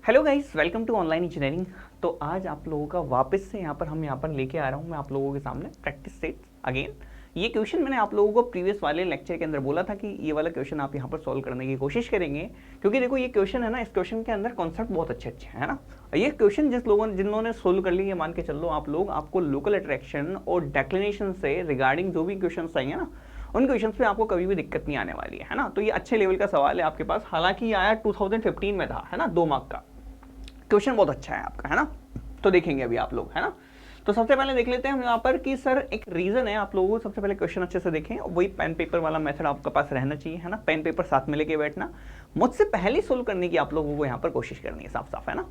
Hello guys, welcome to online engineering. तो आज आप लोगों का वापस से यहाँ पर लेके आ रहा हूँ मैं आप लोगों के सामने प्रैक्टिस सेट्स अगेन। ये क्वेश्चन मैंने आप लोगों को प्रीवियस वाले लेक्चर के अंदर बोला था कि ये वाला क्वेश्चन आप यहाँ पर सॉल्व करने की कोशिश करेंगे, क्योंकि देखो ये क्वेश्चन है ना, इस क्वेश्चन के अंदर कॉन्सेप्ट बहुत अच्छे अच्छे है ना। ये क्वेश्चन जिन लोगों ने सोल्व कर लिया, मान के चल लो आप लोग, आपको लोकल अट्रैक्शन और डेक्लिनेशन से रिगार्डिंग जो भी क्वेश्चन आएंगे ना, उन क्वेश्चन पे आपको कभी भी दिक्कत नहीं आने वाली है ना। तो ये अच्छे लेवल का सवाल है आपके पास, हालांकि ये आया 2015 में था, है ना, 2 मार्क का क्वेश्चन, बहुत अच्छा है आपका, है ना। तो देखेंगे अभी आप लोग, है ना। तो सबसे पहले देख लेते हैं हम यहाँ पर कि सर एक रीजन है, आप लोगों को सबसे पहले क्वेश्चन अच्छे से देखें, वही पेन पेपर वाला मेथड आपके पास रहना चाहिए, है ना। पेन पेपर साथ में लेके बैठना, मुझसे पहले सोल्व करने की आप लोगों को यहाँ पर कोशिश करनी है, साफ साफ, है ना।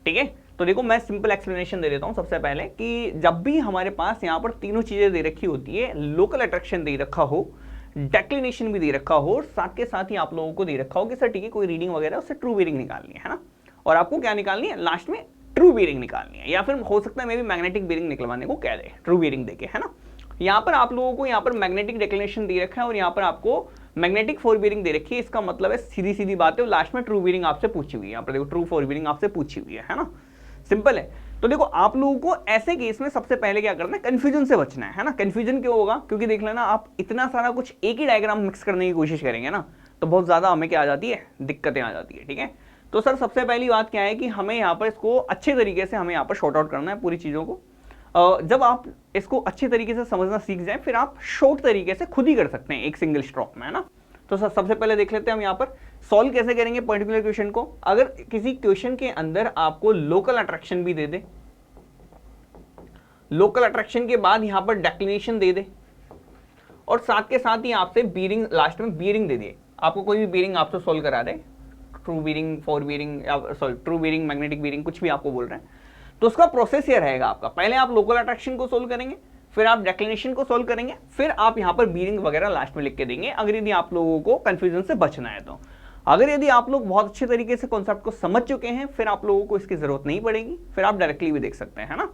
ठीक है, तो देखो मैं सिंपल एक्सप्लेनेशन दे देता हूँ सबसे पहले कि जब भी हमारे पास यहाँ पर तीनों चीजें दे रखी होती है, लोकल अट्रैक्शन दे रखा हो, डेक्लिनेशन भी दे रखा हो, और साथ के साथ ही आप लोगों को दे रखा हो कि सर ठीक है कोई रीडिंग वगैरह उससे ट्रू बीरिंग निकालनी है ना, और आपको क्या निकालनी है, लास्ट में ट्रू बीरिंग निकालनी है, या फिर हो सकता है मैं भी मैग्नेटिक बीरिंग निकलवाने को कह दे, ट्रू बीरिंग देके, है ना। यहाँ पर आप लोगों को यहाँ पर मैग्नेटिक डेक्लिनेशन दे रखा है और यहाँ पर आपको मैग्नेटिक फोर बीरिंग दे रखी है। इसका मतलब है सीधी सीधी बात है, लास्ट में ट्रू बीरिंग आपसे पूछी हुई है, यहाँ पर देखो ट्रू फोर बीरिंग आपसे पूछी हुई है ना, सिंपल है। तो देखो आप लोगों को ऐसे केस में सबसे पहले क्या करना है, कंफ्यूजन से बचना है ना। कंफ्यूजन क्यों होगा, क्योंकि देख लेना आप इतना सारा कुछ एक ही डायग्राम मिक्स करने की कोशिश करेंगे ना, तो बहुत ज्यादा हमें क्या आ जाती है, दिक्कतें आ जाती है। ठीक है, तो सर सबसे पहली बात क्या है कि हमें यहाँ पर इसको अच्छे तरीके से हमें यहाँ पर शॉर्ट आउट करना है पूरी चीजों को। जब आप इसको अच्छे तरीके से समझना सीख जाए, फिर आप शॉर्ट तरीके से खुद ही कर सकते हैं एक सिंगल स्ट्रोक में, है ना। तो सर सबसे पहले देख लेते हैं हम यहाँ पर सॉल्व कैसे करेंगे पर्टिकुलर क्वेश्चन को। अगर किसी क्वेश्चन के अंदर आपको लोकल अट्रैक्शन भी दे दे, लोकल अट्रैक्शन के बाद यहां पर डेक्लिनेशन दे दे, और साथ के साथ ही आपसे बीरिंग, लास्ट में बीरिंग दे दिए, आपको कोई भी बीरिंग आपसे सॉल्व करा दे, true bearing, fore bearing, sorry true bearing, magnetic bearing, कुछ भी आपको बोल रहे हैं, तो उसका प्रोसेस ये रहेगा आपका, पहले आप लोकल अट्रैक्शन को सोल्व करेंगे, फिर आप डेक्लिनेशन को सोल्व करेंगे, फिर आप यहां पर बीरिंग वगैरह लास्ट में लिख के देंगे, अगर यदि आप लोगों को कंफ्यूजन से बचना है तो। अगर यदि आप लोग बहुत अच्छे तरीके से कॉन्सेप्ट को समझ चुके हैं, फिर आप लोगों को इसकी जरूरत नहीं पड़ेगी, फिर आप डायरेक्टली भी देख सकते हैं, है ना।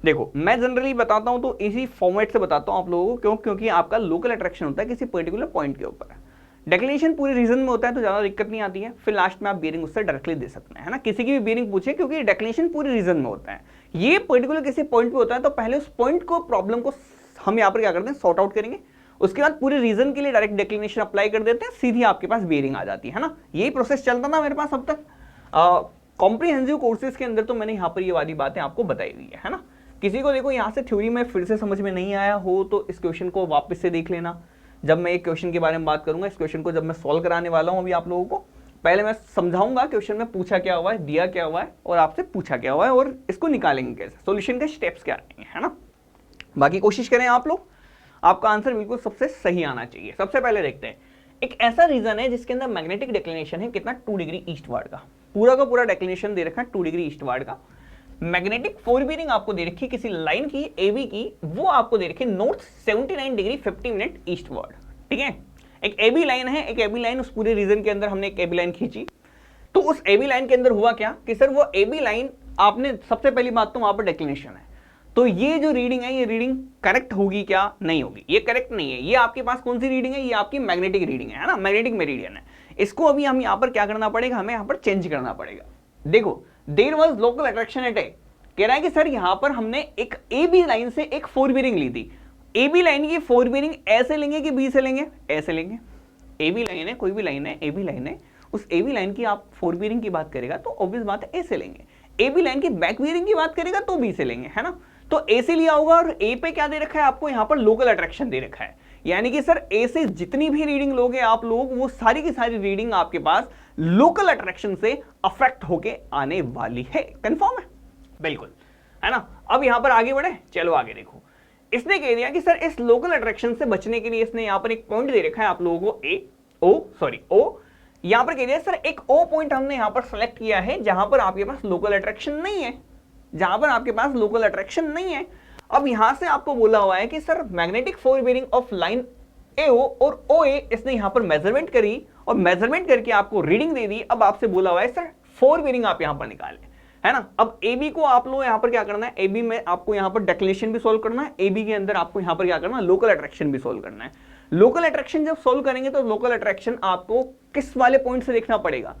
देखो मैं जनरली बताता हूं तो इसी फॉर्मेट से बताता हूं आप लोगों को, क्योंकि आपका लोकल अट्रैक्शन होता है किसी पर्टिकुलर पॉइंट के ऊपर, डेक्लिनेशन पूरी रीजन में होता है तो ज्यादा दिक्कत नहीं आती है, फिर लास्ट में आप बीरिंग उससे डायरेक्टली दे सकते हैं, है ना। किसी की भी बीरिंग पूछे, क्योंकि डेक्लिनेशन पूरी रीजन में होता है, ये पर्टिकुलर किसी पॉइंट पे होता है, तो पहले उस पॉइंट को, प्रॉब्लम को हम यहाँ पर क्या करते हैं, सॉर्ट आउट करेंगे, उसके बाद पूरे रीजन के लिए डायरेक्ट डेक्लिनेशन अप्लाई कर देते हैं, सीधी आपके पास बीरिंग आ जाती है ना। यही प्रोसेस चलता था मेरे पास अब तक कॉम्प्रिहेंसिव कोर्सेज के अंदर, तो मैंने यहाँ पर ये वाली बातें आपको बताई हुई है ना। किसी को देखो यहाँ से थ्योरी में फिर से समझ में नहीं आया हो तो इस क्वेश्चन को वापस से देख लेना। जब मैं एक क्वेश्चन के बारे में बात करूंगा, इस क्वेश्चन को जब मैं सॉल्व कराने वाला हूं अभी आप लोगों को, पहले मैं समझाऊंगा क्वेश्चन में पूछा क्या हुआ है, दिया क्या हुआ है, और आपसे पूछा क्या हुआ है, और इसको निकालेंगे कैसे, सॉल्यूशन के स्टेप्स क्या रहेंगे, है ना। बाकी कोशिश करें आप लोग, आपका आंसर बिल्कुल सबसे सही आना चाहिए। सबसे पहले देखते हैं, एक ऐसा रीजन है जिसके अंदर मैग्नेटिक डिक्लिनेशन है कितना, 2 डिग्री ईस्टवर्ड का, पूरा का पूरा डिक्लिनेशन दे रखा है 2 डिग्री ईस्टवर्ड का। मैग्नेटिक फोर बीरिंग आपको दे रखी किसी लाइन की, एबी की, वो आपको दे रखी नॉर्थ 79 डिग्री 50 मिनट ईस्टवर्ड। ठीक है, एक एबी लाइन है, एक एबी लाइन, उस पूरे रीजन के अंदर हमने एक एबी लाइन खींची, तो उस एबी लाइन के अंदर हुआ क्या कि सर वो एबी लाइन आपने, सबसे पहली बात तो वहां पर डिक्लिनेशन है, तो ये जो रीडिंग है, ये रीडिंग करेक्ट होगी क्या, नहीं होगी, ये करेक्ट नहीं है। ये आपके पास कौन सी रीडिंग है, ये आपकी मैग्नेटिक रीडिंग है ना, मैग्नेटिक मेरिडियन है। इसको अभी हम यहाँ पर क्या करना पड़ेगा, हमें यहाँ पर चेंज करना पड़ेगा। देखो there was local attraction at a, कह रहा है कि सर यहां पर हमने एक ए बी लाइन से एक फोर बीरिंग ली थी, ए बी लाइन की फोर बीरिंग ऐसे लेंगे कि बी से लेंगे, ऐसे लेंगे। ए बी लाइन है, कोई भी लाइन है, ए बी लाइन है, उस ए बी लाइन की आप फोर बीरिंग की बात करेगा तो ऑब्वियस बात है ए से लेंगे, ए बी लाइन की बैक बीरिंग की बात करेगा तो बी से लेंगे, है ना। तो ए से लिया होगा, और ए पे क्या दे रखा है आपको, यहां पर लोकल अट्रैक्शन दे रखा है, यानी कि सर ए से जितनी भी रीडिंग लोगे आप लोग, वो सारी की सारी रीडिंग आपके पास लोकल अट्रैक्शन से अफेक्ट होके आने वाली है। कंफर्म है, बिल्कुल, है ना। अब यहां पर आगे बढ़े, चलो आगे देखो, इसने कह दिया कि सर इस लोकल अट्रैक्शन से बचने के लिए इसने यहां पर एक पॉइंट दे रखा है आप लोगों को ओ, यहां पर कह दिया सर एक ओ पॉइंट हमने यहां पर सेलेक्ट किया है जहां पर आपके पास लोकल अट्रैक्शन नहीं है, जहां पर आपके पास लोकल अट्रैक्शन नहीं है। अब यहां से आपको बोला हुआ है कि sir magnetic fore bearing of line AO और ओ ए, इसने यहां पर मेजरमेंट करी और मेजरमेंट करके आपको रीडिंग दे दी। अब आपसे बोला हुआ है सर फोर बीरिंग आप यहां पर निकालें, है ना। अब ए बी को आप लोग यहां पर क्या करना है, ए बी में आपको यहां पर डेक्लिनेशन भी सोल्व करना है, ए बी के अंदर आपको यहां पर क्या करना है, लोकल अट्रैक्शन भी सोल्व करना है। लोकल अट्रैक्शन जब सोल्व करेंगे तो लोकल अट्रैक्शन आपको किस वाले पॉइंट से देखना पड़ेगा,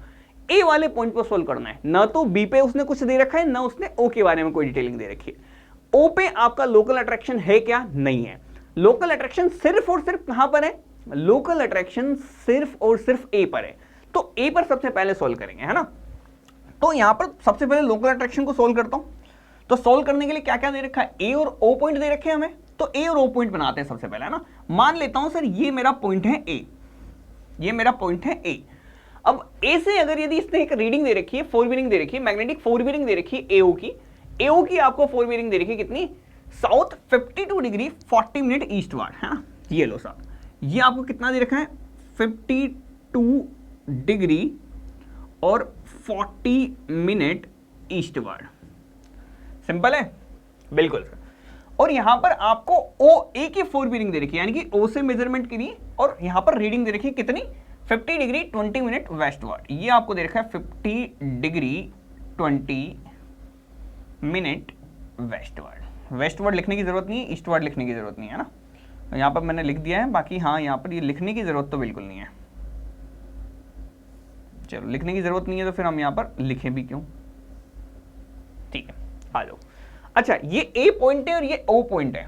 ए वाले पॉइंट पर सोल्व करना है, ना तो बी पे उसने कुछ दे रखा है, ना उसने ओ के बारे में कोई डिटेलिंग दे रखी है। ओ पे आपका लोकल अट्रैक्शन है क्या? नहीं है। लोकल अट्रैक्शन सिर्फ और सिर्फ कहां पर है? लोकल अट्रैक्शन सिर्फ और सिर्फ ए पर है, तो ए पर सबसे पहले सोल्व करेंगे, है ना। तो यहां पर सबसे पहले लोकल अट्रैक्शन को सोल्व करता हूं। तो सोल्व करने के लिए क्या क्या दे रखा है? ए और ओ पॉइंट दे रखे हैं हमें, तो ए और ओ पॉइंट बनाते हैं सबसे पहले, है ना। मान लेता हूं सर ये मेरा पॉइंट है ए, ये मेरा पॉइंट है ए। अब ए से अगर यदि इसने एक रीडिंग दे रखी है, फोर बीरिंग दे रखी है, मैग्नेटिक फोर बीरिंग दे रखी है एओ की, एओ की आपको फोर बीरिंग दे रखी है कितनी? साउथ 52 डिग्री 40 मिनट ईस्टवर्ड, है ना। ये लो साहब, ये आपको कितना दे रखा है? 52 डिग्री और 40 मिनट ईस्टवर्ड। सिंपल है, बिल्कुल सर। और यहां पर आपको ओ ए की फोर बीरिंग दे रखी है, यानी कि ओ से मेजरमेंट करिए और यहां पर रीडिंग दे रखी है कितनी? 50 डिग्री 20 मिनट वेस्टवर्ड। ये आपको दे रखा है 50 डिग्री 20 मिनट वेस्टवर्ड। वेस्टवर्ड लिखने की जरूरत नहीं है, ईस्टवर्ड लिखने की जरूरत नहीं है ना। यहां पर मैंने लिख दिया है, बाकी हाँ यहां पर ये लिखने की जरूरत तो बिल्कुल नहीं है। चलो, लिखने की जरूरत नहीं है तो फिर हम यहां पर लिखें भी क्यों? ठीक है, आ जाओ। अच्छा, ये ए पॉइंट है और ये ओ पॉइंट है।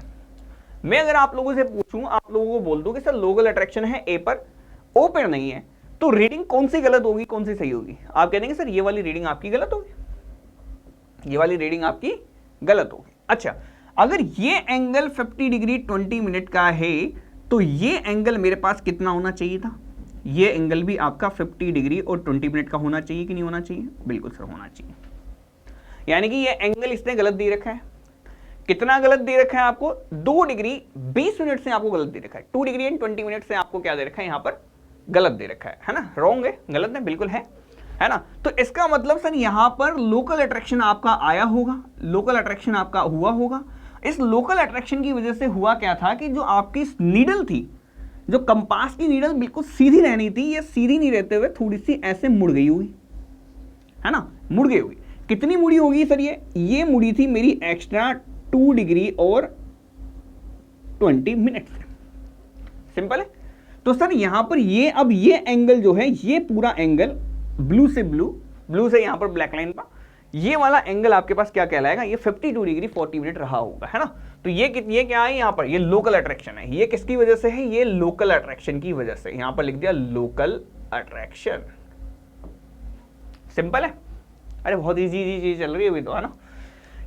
मैं अगर आप लोगों से पूछूं, आप लोगों को बोल दूं कि सर लोकल अट्रैक्शन है ए पर, ओ पर नहीं है, तो रीडिंग कौन सी गलत होगी, कौन सी सही होगी? आप कह देंगे सर ये वाली रीडिंग आपकी गलत होगी, ये वाली रीडिंग आपकी गलत होगी। अच्छा, अगर ये एंगल 50 डिग्री 20 मिनट का है, तो ये एंगल मेरे पास कितना होना चाहिए था? ये एंगल भी आपका 50 डिग्री और 20 मिनट का होना चाहिए कि नहीं होना चाहिए? बिल्कुल सर, होना चाहिए। यानी कि ये एंगल इसने गलत दे रखा है। कितना गलत दे रखा है आपको? 2 डिग्री 20 मिनट से आपको गलत दे रखा है। 2 डिग्री एंड 20 मिनट से आपको क्या दे रखा है? यहां पर गलत दे रखा है ना। रॉन्ग है, गलत है, बिल्कुल है ना। तो इसका मतलब सर यहां पर लोकल अट्रैक्शन आपका आया होगा, लोकल अट्रैक्शन आपका हुआ होगा। इस लोकल अट्रैक्शन की वजह से हुआ क्या था कि जो आपकी नीडल थी, जो कंपास की नीडल बिल्कुल सीधी रहनी थी, ये सीधी नहीं रहते हुए थोड़ी सी ऐसे मुड़ गई होगी, है ना, मुड़ गई होगी। कितनी मुड़ी होगी सर? ये मुड़ी थी मेरी एक्स्ट्रा 2 डिग्री और 20 मिनट से। सिंपल है। तो सर यहां पर ये, अब ये एंगल जो है, ये पूरा एंगल ब्लू से ब्लू से यहां पर ब्लैक लाइन पर, ये वाला एंगल आपके पास क्या कहलाएगा? ये 52 डिग्री 40 मिनट रहा होगा, है ना। तो ये क्या है यहां पर? ये लोकल अट्रैक्शन है। ये किसकी वजह से है? ये लोकल अट्रैक्शन की वजह से। यहां पर लिख दिया लोकल अट्रैक्शन। सिंपल है। अरे बहुत इजी चीज चल रही है अभी तो, है ना।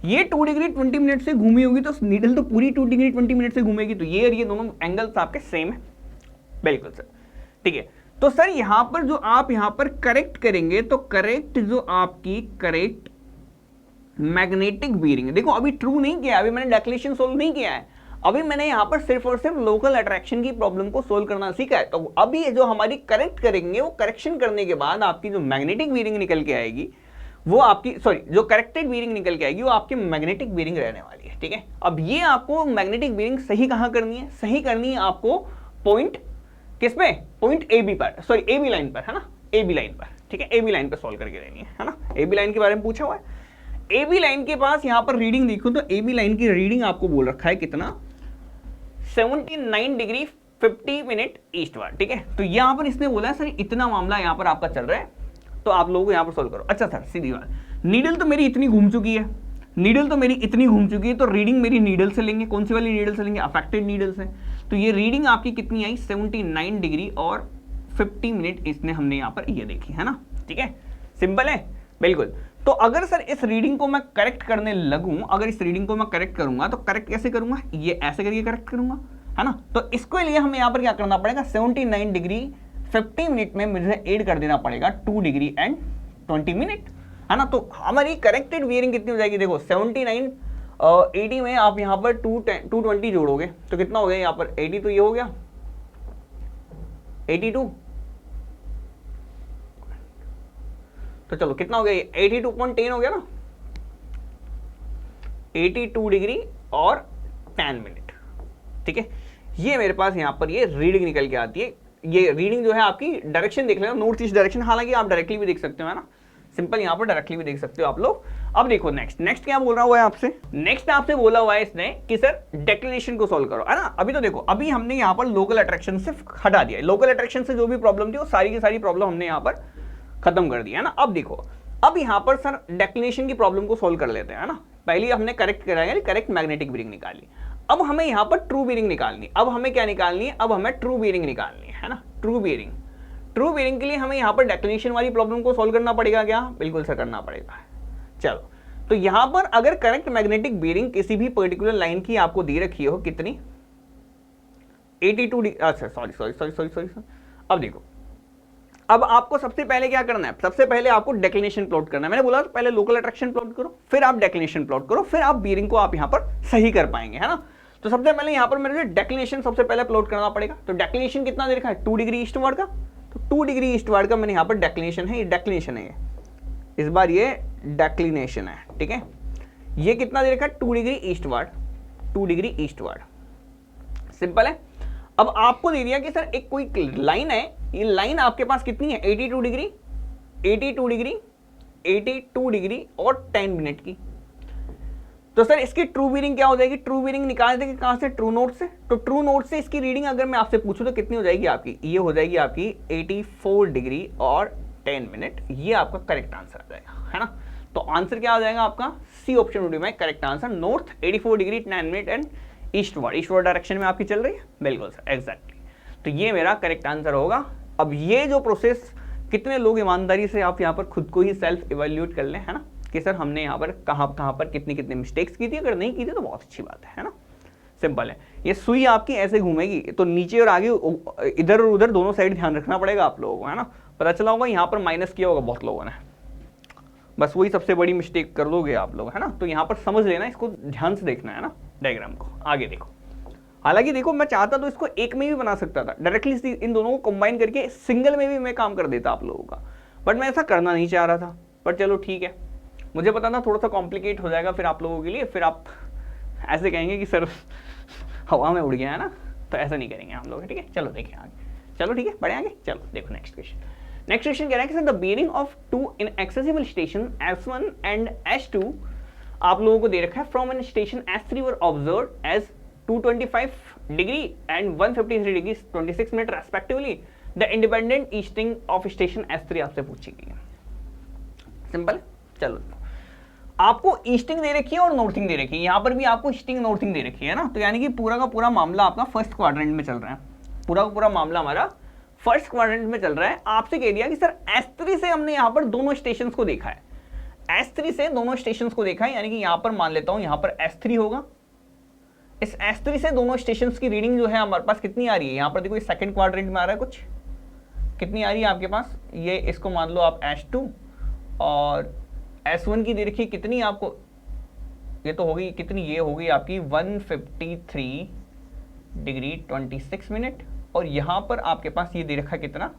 ये 2 डिग्री 20 मिनट से घूमी होगी तो नीडल तो पूरी 2 डिग्री 20 मिनट से घूमेगी, तो ये और ये दोनों एंगल्स आपके सेम है। बिल्कुल सर, ठीक है। तो सर यहां पर जो आप यहां पर करेक्ट करेंगे, तो करेक्ट जो आपकी करेक्ट मैग्नेटिक बीरिंग, देखो अभी ट्रू नहीं किया, अभी मैंने डेक्लेरेशन सोल्व नहीं किया है, अभी मैंने यहां पर सिर्फ और सिर्फ लोकल अट्रैक्शन की प्रॉब्लम को सोल्व करना सीखा है। तो अभी जो हमारी करेक्ट करेंगे, वो करेक्शन करने के बाद आपकी जो मैग्नेटिक बीरिंग निकल के आएगी, वो आपकी जो करेक्टेड बीरिंग निकल के आएगी, वो आपकी मैग्नेटिक बीरिंग रहने वाली है। ठीक है, अब ये आपको मैग्नेटिक बीरिंग सही कहां करनी है? सही करनी है आपको पॉइंट किसमें? पॉइंट ए बी पर, सॉरी ए बी लाइन पर, है ना, ए बी लाइन पर। ठीक है, ए बी लाइन पर सॉल्व करके देनी है ना। ए बी लाइन के बारे में पूछा हुआ है। ए बी लाइन के पास यहां पर रीडिंग देखो तो ए बी लाइन की रीडिंग आपको बोल रखा है कितना? 79 डिग्री 50 मिनट ईस्टवर्ड। ठीक है, तो यहां पर इसने बोला है सर इतना मामला यहां पर आपका चल रहा है, तो आप लोग यहां पर सोल्व करो। अच्छा सर, सीधी बात, नीडल तो मेरी इतनी घूम चुकी है, नीडल तो मेरी इतनी घूम चुकी है, तो रीडिंग मेरी नीडल से लेंगे। कौन सी वाली नीडल से लेंगे? अफेक्टेड नीडल से। तो ये रीडिंग आपकी कितनी आई? 79 डिग्री और 50 मिनट इसने हमने यहाँ पर ये देखी, है ना। ठीक है, सिंपल है, बिल्कुल। तो अगर सर इस रीडिंग को मैं करेक्ट करने लगूं, अगर इस रीडिंग को मैं करेक्ट करूंगा, तो करेक्ट कैसे करूंगा? ये ऐसे करके करेक्ट करूंगा, है ना। तो इसके लिए हमें यहाँ पर क्या करना पड़ेगा? 79 डिग्री 50 मिनट में मुझे ऐड कर देना पड़ेगा 2 डिग्री एंड 20 मिनट, है ना। तो हमारी करेक्टेड बीयरिंग कितनी हो जाएगी? देखो 79 80 में आप यहाँ पर 220 जोड़ोगे तो कितना हो गया? यहाँ पर 80 तो ये हो गया 82, तो चलो कितना हो गया? 82.10 हो गया ना, 82 डिग्री और 10 मिनट। ठीक है, ये मेरे पास यहाँ पर ये रीडिंग निकल के आती है। ये रीडिंग जो है आपकी, डायरेक्शन देख लेना, नॉर्थ ईस्ट डायरेक्शन, हालांकि आप डायरेक्टली भी देख सकते हो, है ना, सिंपल यहाँ पर डायरेक्टली भी देख सकते हो आप लोग। अब देखो नेक्स्ट क्या बोल रहा हुआ है आपसे? नेक्स्ट आपसे बोला हुआ है इसने कि सर डेक्लिनेशन को सोल्व करो, है ना। अभी तो देखो, अभी हमने यहाँ पर लोकल अट्रैक्शन से हटा दिया है, लोकल अट्रैक्शन से जो भी प्रॉब्लम थी वो सारी की सारी प्रॉब्लम हमने यहाँ पर खत्म कर दिया है ना। अब देखो, अब यहाँ पर सर डेक्लिनेशन की प्रॉब्लम को सोल्व कर लेते हैं, है ना। पहले हमने करेक्ट कराया, करेक्ट मैग्नेटिक बीरिंग निकाली। अब हमें यहाँ पर ट्रू बीरिंग निकालनी। अब हमें क्या निकालनी है, अब हमें ट्रू बीरिंग निकालनी है ना। ट्रू बीरिंग, ट्रू बीरिंग के लिए हमें यहाँ पर डेक्लिनेशन वाली प्रॉब्लम को सोल्व करना पड़ेगा क्या, बिल्कुल सर करना पड़ेगा। चलो, तो यहाँ पर अगर करेक्ट मैग्नेटिक बीरिंग किसी भी पर्टिकुलर लाइन की आपको दे रखी हो, कितनी 82 डिग्री, अच्छा सॉरी। अब देखो, अब आपको सबसे पहले क्या करना है, सबसे पहले आपको डेक्लिनेशन प्लॉट करना है। मैंने बोला पहले लोकल अट्रैक्शन प्लॉट करो, फिर आप डेक्लिनेशन प्लॉट करो, फिर आप बीरिंग को आप यहाँ पर सही कर पाएंगे, है ना। तो सबसे पहले यहाँ पर मेरे डेक्लिनेशन सबसे पहले प्लॉट करना पड़ेगा। तो डेक्लिनेशन कितना दे रखा है, 2 डिग्री ईस्टवर्ड का। तो 2 डिग्री ईस्टवर्ड का मैंने यहाँ पर डेक्लिनेशन है, ये डेक्लिनेशन है, इस बार ये डेक्लिनेशन है, ठीक है। ये कितना दे रखा है, 2 degree eastward, 2 degree eastward, simple है। अब आपको दे दिया कि सर एक कोई लाइन है, ये लाइन आपके पास कितनी है, 82 डिग्री, 82 डिग्री, 82 डिग्री और 10 मिनट की। तो सर इसकी ट्रू बीरिंग क्या हो जाएगी, ट्रू बीरिंग निकाल देंगे कहां से, ट्रू नोट से। तो ट्रू नोट से इसकी रीडिंग अगर मैं आपसे पूछूं तो कितनी हो जाएगी आपकी, ये हो जाएगी आपकी 84 डिग्री और 10 मिनट। ये आपका करेक्ट आंसर आ जाएगा, है ना। तो आंसर क्या आ जाएगा आपका, C option would be my correct answer, north 84 degree 10 minute and eastward direction में आपकी चल रही है, बिल्कुल सर एग्जैक्टली। तो ये मेरा करेक्ट आंसर होगा। अब ये जो प्रोसेस, कितने लोग ईमानदारी से आप यहाँ पर खुद को ही सेल्फ इवैल्यूएट कर लें, है ना, कि सर हमने यहाँ पर कहाँ पर कितनी मिस्टेक्स की थी। अगर नहीं की थी तो बहुत अच्छी बात है ना, सिंपल है। ये सुई आपकी ऐसे घूमेगी तो नीचे और आगे, इधर और उधर दोनों साइड ध्यान रखना पड़ेगा आप लोगों को, है ना। पता चला होगा यहाँ पर माइनस किया होगा बहुत लोगों ने, बस वही सबसे बड़ी मिस्टेक कर दोगे आप लोग, है ना। तो यहाँ पर समझ लेना, इसको ध्यान से देखना है ना डायग्राम को। आगे देखो, हालांकि देखो मैं चाहता तो इसको एक में भी बना सकता था, डायरेक्टली इन दोनों को कंबाइन करके सिंगल में भी मैं काम कर देता आप लोगों का, बट मैं ऐसा करना नहीं चाह रहा था। पर चलो ठीक है, मुझे पता था थोड़ा सा कॉम्प्लिकेट हो जाएगा फिर आप लोगों के लिए, फिर आप ऐसे कहेंगे कि सर हवा में उड़ गया, है ना। तो ऐसा नहीं करेंगे हम लोग, ठीक है। चलो देखिए आगे, चलो ठीक है, बढ़े आगे। चलो देखो नेक्स्ट क्वेश्चन। नेक्स्ट क्वेश्चन कह रहा है कि sir the bearing of 2 inaccessible station S1 and S2 आप लोगों को दे रखा है from an station S3 were observed as 225 degree and 153 degree 26 minute respectively. The independent easting of station S3 आपसे पूछी गई है, सिंपल। चलो आपको ईस्टिंग दे रखी है और नॉर्थिंग दे रखी है, यहाँ पर भी आपको ईस्टिंग नॉर्थिंग दे रखी है ना। तो यानी कि पूरा का पूरा मामला आपका फर्स्ट क्वाड्रेंट में चल रहा है, पूरा का पूरा मामला हमारा फर्स्ट क्वाड्रेंट में चल रहा है। आपसे कह दिया कि सर S3 से हमने यहाँ पर दोनों स्टेशंस को देखा है, S3 से दोनों स्टेशंस को देखा है, यानी कि यहाँ पर मान लेता हूँ यहाँ पर S3 होगा। इस S3 से दोनों स्टेशंस की रीडिंग जो है हमारे पास कितनी आ रही है, यहाँ पर देखो सेकंड क्वाड्रेंट में आ रहा है, कुछ कितनी आ रही है आपके पास, ये इसको मान लो आप S2 और S1 की दे रखी कितनी आपको, ये तो होगी कितनी, ये होगी आपकी 153 डिग्री 26 मिनट। और यहां पर आपके पास ये दे रखा कितना,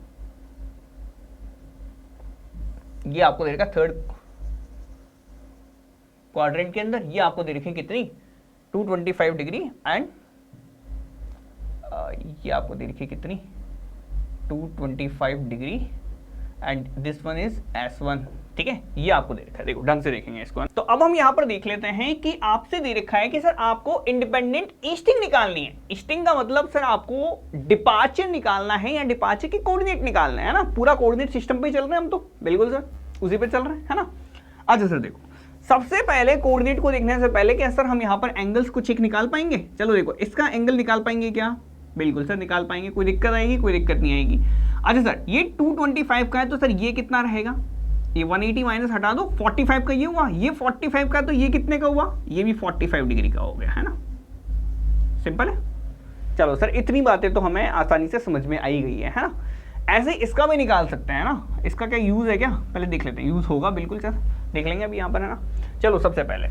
ये आपको दे रखा थर्ड क्वाड्रेंट के अंदर, ये आपको दे रखी कितनी 225 डिग्री एंड ये आपको दे रखी कितनी 225 degree and this one is S1, ठीक है। ये आपको दे रखा है, देखो ढंग से देखेंगे इसको। तो अब हम यहाँ पर देख लेते हैं कि आपसे दे रखा है कि सर आपको इंडिपेंडेंट ईस्टिंग निकालनी है। ईस्टिंग का मतलब सर आपको डिपार्चर निकालना है या डिपार्चर के कोऑर्डिनेट निकालना है ना। पूरा कोऑर्डिनेट सिस्टम पे चल रहे हैं हम तो, बिल्कुल सर उसी पे चल रहे हैं, है ना। अच्छा सर देखो, सबसे पहले कोऑर्डिनेट को देखने से पहले क्या सर हम यहाँ पर एंगल्स कुछ एक निकाल पाएंगे। चलो देखो, इसका एंगल निकाल पाएंगे क्या, बिल्कुल सर निकाल पाएंगे, कोई दिक्कत आएगी, कोई दिक्कत नहीं आएगी। अच्छा सर ये 225 का है तो सर ये कितना रहेगा, ये 180 माइनस हटा दो, 45 का ये हुआ, ये 45 का, तो ये कितने का हुआ, ये भी 45 डिग्री का हो गया, है ना। सिंपल है। चलो सर इतनी बातें तो हमें आसानी से समझ में आई गई है ना। ऐसे इसका भी निकाल सकते हैं ना, इसका क्या यूज है क्या, पहले देख लेते हैं। यूज होगा बिल्कुल सर, देख लेंगे अभी यहाँ पर, है ना। चलो सबसे पहले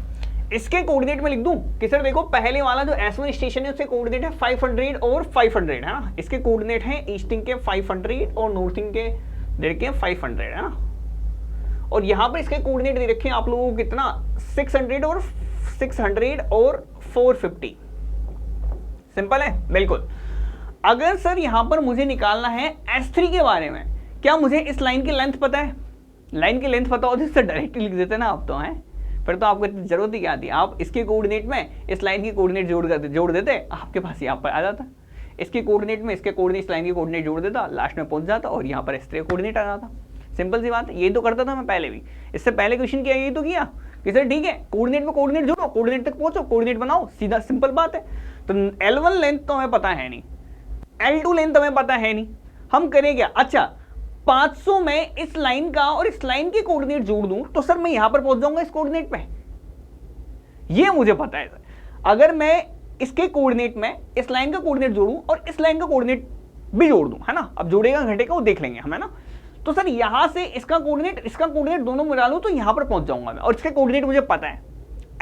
इसके कोऑर्डिनेट में लिख दूं कि सर देखो पहले वाला जो S1 स्टेशन है उसके कोऑर्डिनेट है 500 और 500, है ना। इसके कोऑर्डिनेट है ईस्टिंग के 500 और नॉर्थिंग के दे रखे 500, है ना। और यहाँ पर इसके कोऑर्डिनेट दे रखे हैं आप लोगों को कितना 600 और 450। सिंपल है बिल्कुल। अगर सर यहाँ पर मुझे निकालना है S3 के बारे में, क्या मुझे इस लाइन की लेंथ पता है, लाइन की लेंथ पता होती तो डायरेक्टली लिख देते ना आप तो, हैं फिर तो आपको इतनी जरूरत ही क्या थी। आप इसके कोऑर्डिनेट में इस लाइन की कोऑर्डिनेट जोड़ देते, आपके पास यहाँ पर आ जाता। इसके कोऑर्डिनेट में इसके कोऑर्डिनेट, इस लाइन की कोऑर्डिनेट जोड़ देता, लास्ट में पहुंच जाता और यहाँ पर S3 कोऑर्डिनेट आ जाता। सिंपल सी बात है, यही तो करता था मैं पहले भी, इससे पहले क्वेश्चन किया यही तो किया कि सर ठीक है कोऑर्डिनेट में कोऑर्डिनेट जोड़ो, कोऑर्डिनेट तक पहुंचो, कोऑर्डिनेट बनाओ, सीधा सिंपल बात है। तो L1 लेंथ तो हमें पता है नहीं, L2 लेंथ हमें पता है नहीं, हम करें क्या, अच्छा 500 में इस लाइन का और इस लाइन के कोऑर्डिनेट जोड़ दूं तो सर मैं यहां पर पहुंच जाऊंगा इस कोऑर्डिनेट पे, ये मुझे पता है सर। अगर मैं इसके कोऑर्डिनेट में इस लाइन का कोऑर्डिनेट जोड़ूं और इस लाइन का कोऑर्डिनेट भी जोड़ दूं, है ना, अब जोड़ेगा घटेगा वो देख लेंगे हम, है ना। तो सर यहां से इसका कोऑर्डिनेट दोनों मिला लूं तो यहां पर पहुंच जाऊंगा मैं, और इसका कोऑर्डिनेट मुझे पता है,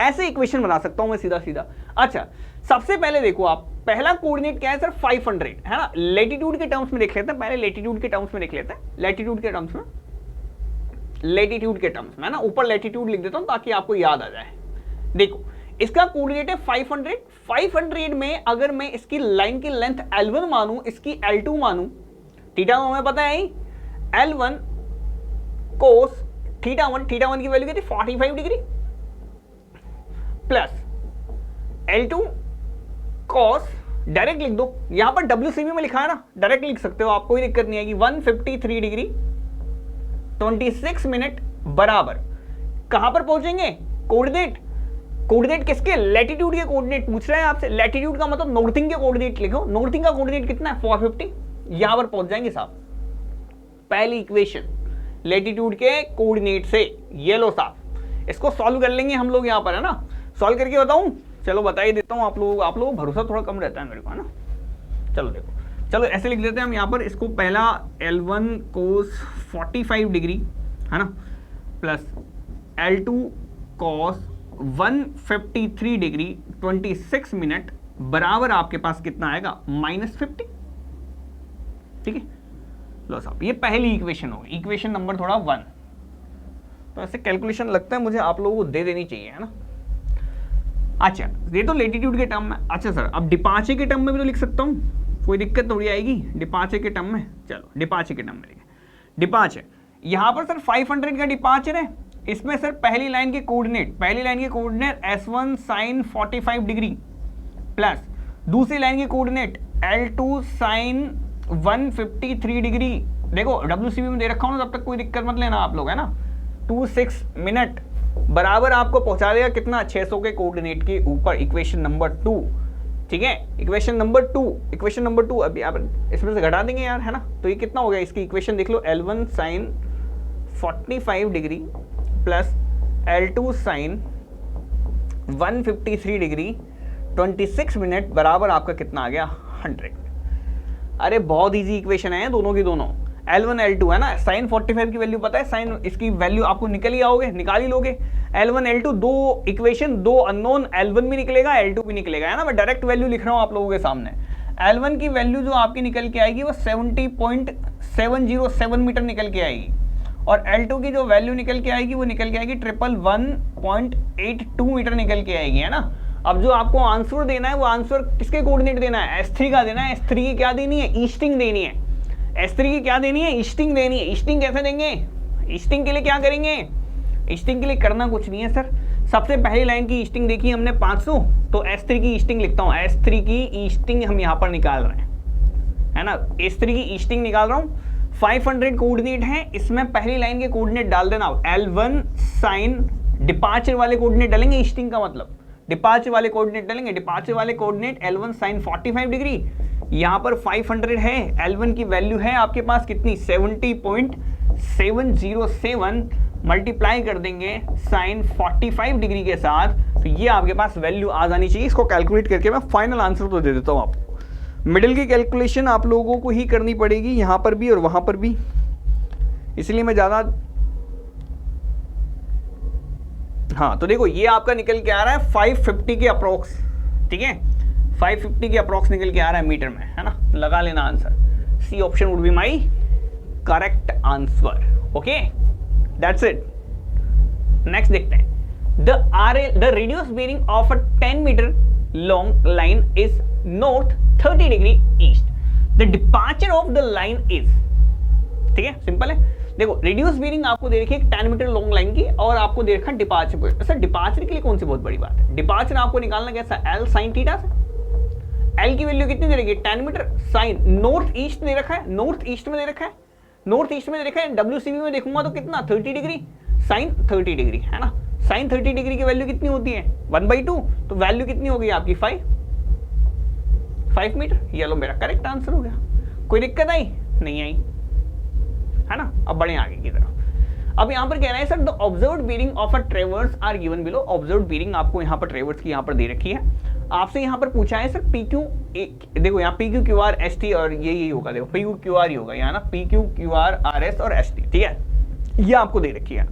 ऐसे इक्वेशन बना सकता हूं मैं सीधा सीधा। अच्छा सबसे पहले देखो आप, पहला कोऑर्डिनेट क्या है सर 500, है ना, लेटीट्यूड के टर्म्स में देख लेते हैं, पहले लेटीट्यूड के टर्म्स में देख लेते हैं, लेटीट्यूड के टर्म्स में, है ना, ऊपर लेटीट्यूड लिख देता हूं ताकि आपको याद आ जाए। देखो इसका कोऑर्डिनेट है 500 में अगर मैं इसकी लाइन की लेंथ L1 मानूं, इसकी L2 मानूं, थीटा हमें पता है ही, L1 कोस थीटा 1 की वैल्यू क्या थी 45 degree, plus L2 cos, direct लिख दो, यहां पर WCB में लिखा है ना, डायरेक्ट लिख सकते हो आप, कोई दिक्कत नहीं आएगी, 153 डिग्री 26 मिनट बराबर कहां पर पहुंचेंगे, कोऑर्डिनेट किसके, लैटिट्यूड के कोऑर्डिनेट पूछ रहे हैं आपसे, लैटिट्यूड का मतलब नॉर्थिंग के कोऑर्डिनेट लिखो, नॉर्थिंग का कोऑर्डिनेट कितना है 450, यहां पर पहुंच जाएंगे साहब। पहली इक्वेशन लैटिट्यूड के कोऑर्डिनेट से, ये लो साहब, इसको सॉल्व कर लेंगे हम लोग यहां पर, है ना, सॉल्व करके बताऊं, चलो बता ही देता हूं, आप लोगों भरोसा थोड़ा कम रहता है मेरे को, है ना। चलो देखो, चलो ऐसे लिख देते हैं हम यहाँ पर, इसको पहला L1 कोस 45 डिग्री, है ना, plus L2 cos 153 degree 26 minute बराबर आपके पास कितना आएगा -50, ठीक है। लो साहब ये पहली इक्वेशन होगी, इक्वेशन नंबर थोड़ा 1, तो ऐसे कैलकुलेशन लगता है मुझे आप लोगों को दे देनी चाहिए, है ना। अच्छा ये तो लेटीट्यूड के टर्म में, अच्छा सर अब डिपार्चर के टर्म में भी तो लिख सकता हूँ, कोई दिक्कत थोड़ी आएगी डिपार्चर के टर्म में, चलो डिपार्चर के टर्म में लिखे, डिपार्चर यहाँ पर सर 500 का डिपार्चर है, इसमें सर पहली लाइन के coordinate S1 sin 45 degree plus दूसरी लाइन के कोऑर्डिनेट L2 sin 153 डिग्री, देखो WCB में दे रखा हूं ना, तब तक कोई दिक्कत मत लेना आप लोग, है ना, 26 मिनट बराबर आपको पहुंचा देगा कितना 600 के कोऑर्डिनेट के ऊपर, इक्वेशन नंबर 2, ठीक है, इक्वेशन नंबर 2 अभी आप इसमें से घटा देंगे यार, है ना, तो ये कितना हो गया, इसकी इक्वेशन देख लो, L1 sin 45 degree plus L2 sin 153 degree 26 minute बराबर आपका कितना आ गया 100। अरे बहुत इजी इक्वेशन है दोनों की दोनों, L1 L2 है ना, sin 45 की वैल्यू पता है, sin इसकी वैल्यू आपको निकल ही लोगे, L1 L2 दो इक्वेशन, दो अननोन, L1 भी निकलेगा L2 भी निकलेगा, है ना, मैं डायरेक्ट वैल्यू लिख रहा हूं आप लोगों के सामने। L1 की वैल्यू जो आपकी निकल के आएगी वो 70.707 मीटर निकल के आएगी, और L2 की जो वैल्यू निकल के आएगी वो निकल के आएगी 111.82 मीटर निकल के आएगी, है ना। अब जो आपको आंसर देना है वो आंसर किसके कोऑर्डिनेट देना है, S3 का देना है, S3 की क्या देनी है, ईस्टिंग देनी है, S3 की क्या देनी है, ईस्टिंग देनी है। ईस्टिंग कैसे देंगे, ईस्टिंग के लिए क्या करेंगे, ईस्टिंग के लिए करना कुछ नहीं है सर, सबसे पहली लाइन की ईस्टिंग देखी हमने 500, तो S3 की ईस्टिंग लिखता हूँ, S3 की ईस्टिंग हम यहाँ पर निकाल रहे हैं, है ना, S3 की ईस्टिंग निकाल रहा हूँ। 500 कोऑर्डिनेट है, इसमें पहली लाइन के कोऑर्डिनेट डाल देना, L1 sin डिपार्चर वाले कोऑर्डिनेट डालेंगे, ईस्टिंग का मतलब डिपार्चर वाले कोऑर्डिनेट डालेंगे, डिपार्चर वाले कोऑर्डिनेट L1 sin 45 डिग्री, यहाँ पर 500 है, L1 की वैल्यू है आपके पास कितनी 70.707, मल्टीप्लाई कर देंगे sin 45 डिग्री के साथ, तो ये आपके पास वैल्यू आ जानी चाहिए। इसको कैलकुलेट करके मैं फाइनल आंसर तो दे देता हूँ आपको, मिडिल की कैलकुलेशन आप लोगों को ही करनी पड़ेगी यहाँ पर भी और वहाँ पर भी, इसलिए मैं ज़्यादा, हाँ तो देखो ये आपका निकल के आ रहा है 550 के अप्रोक्स, ठीक है, 550 के अप्रोक्स निकल के आ रहा है मीटर में, है ना, लगा लेना answer, C option would be my correct answer, okay, that's it. Next देखते हैं, the radius bearing of a 10 metre long line is north 30 degree east, the departure of the line is, ठीक है, simple है। देखो radius bearing आपको दे रखी है 10 metre long line की, और आपको दे रखा है डिपार्चर पॉइंट। सर डिपार्चर के लिए कौन सी बहुत बड़ी बात है, डिपार्चर आपको निकालना कैसा, L sin थीटा से, L की वैल्यू कितनी दे रखी है 10 मीटर, साइन नॉर्थ ईस्ट दे रखा है, नॉर्थ ईस्ट में दे रखा है, नॉर्थ ईस्ट में देखा है, WCB में देखूंगा तो कितना 30 डिग्री, साइन 30 डिग्री है ना। साइन 30 डिग्री की वैल्यू कितनी होती है 1/2, तो वैल्यू कितनी हो गई आपकी 5 मीटर। ये लो मेरा करेक्ट आंसर हो गया। कोई दिक्कत आई नहीं आई है ना। अब बढ़े आगे की तरफ। अब यहाँ पर कह रहा है sir the observed bearing of a traverse are given below. Observed bearing आपको यहाँ पर ट्रेवर्स की यहाँ पर दे रखी है। आपसे यहाँ पर पूछा है सर PQ, देखो यहाँ PQ QR ST और ये होगा, देखो PQ QR ही होगा यहाँ ना, PQ QR RS और ST, ठीक है, ये आपको दे रखी है।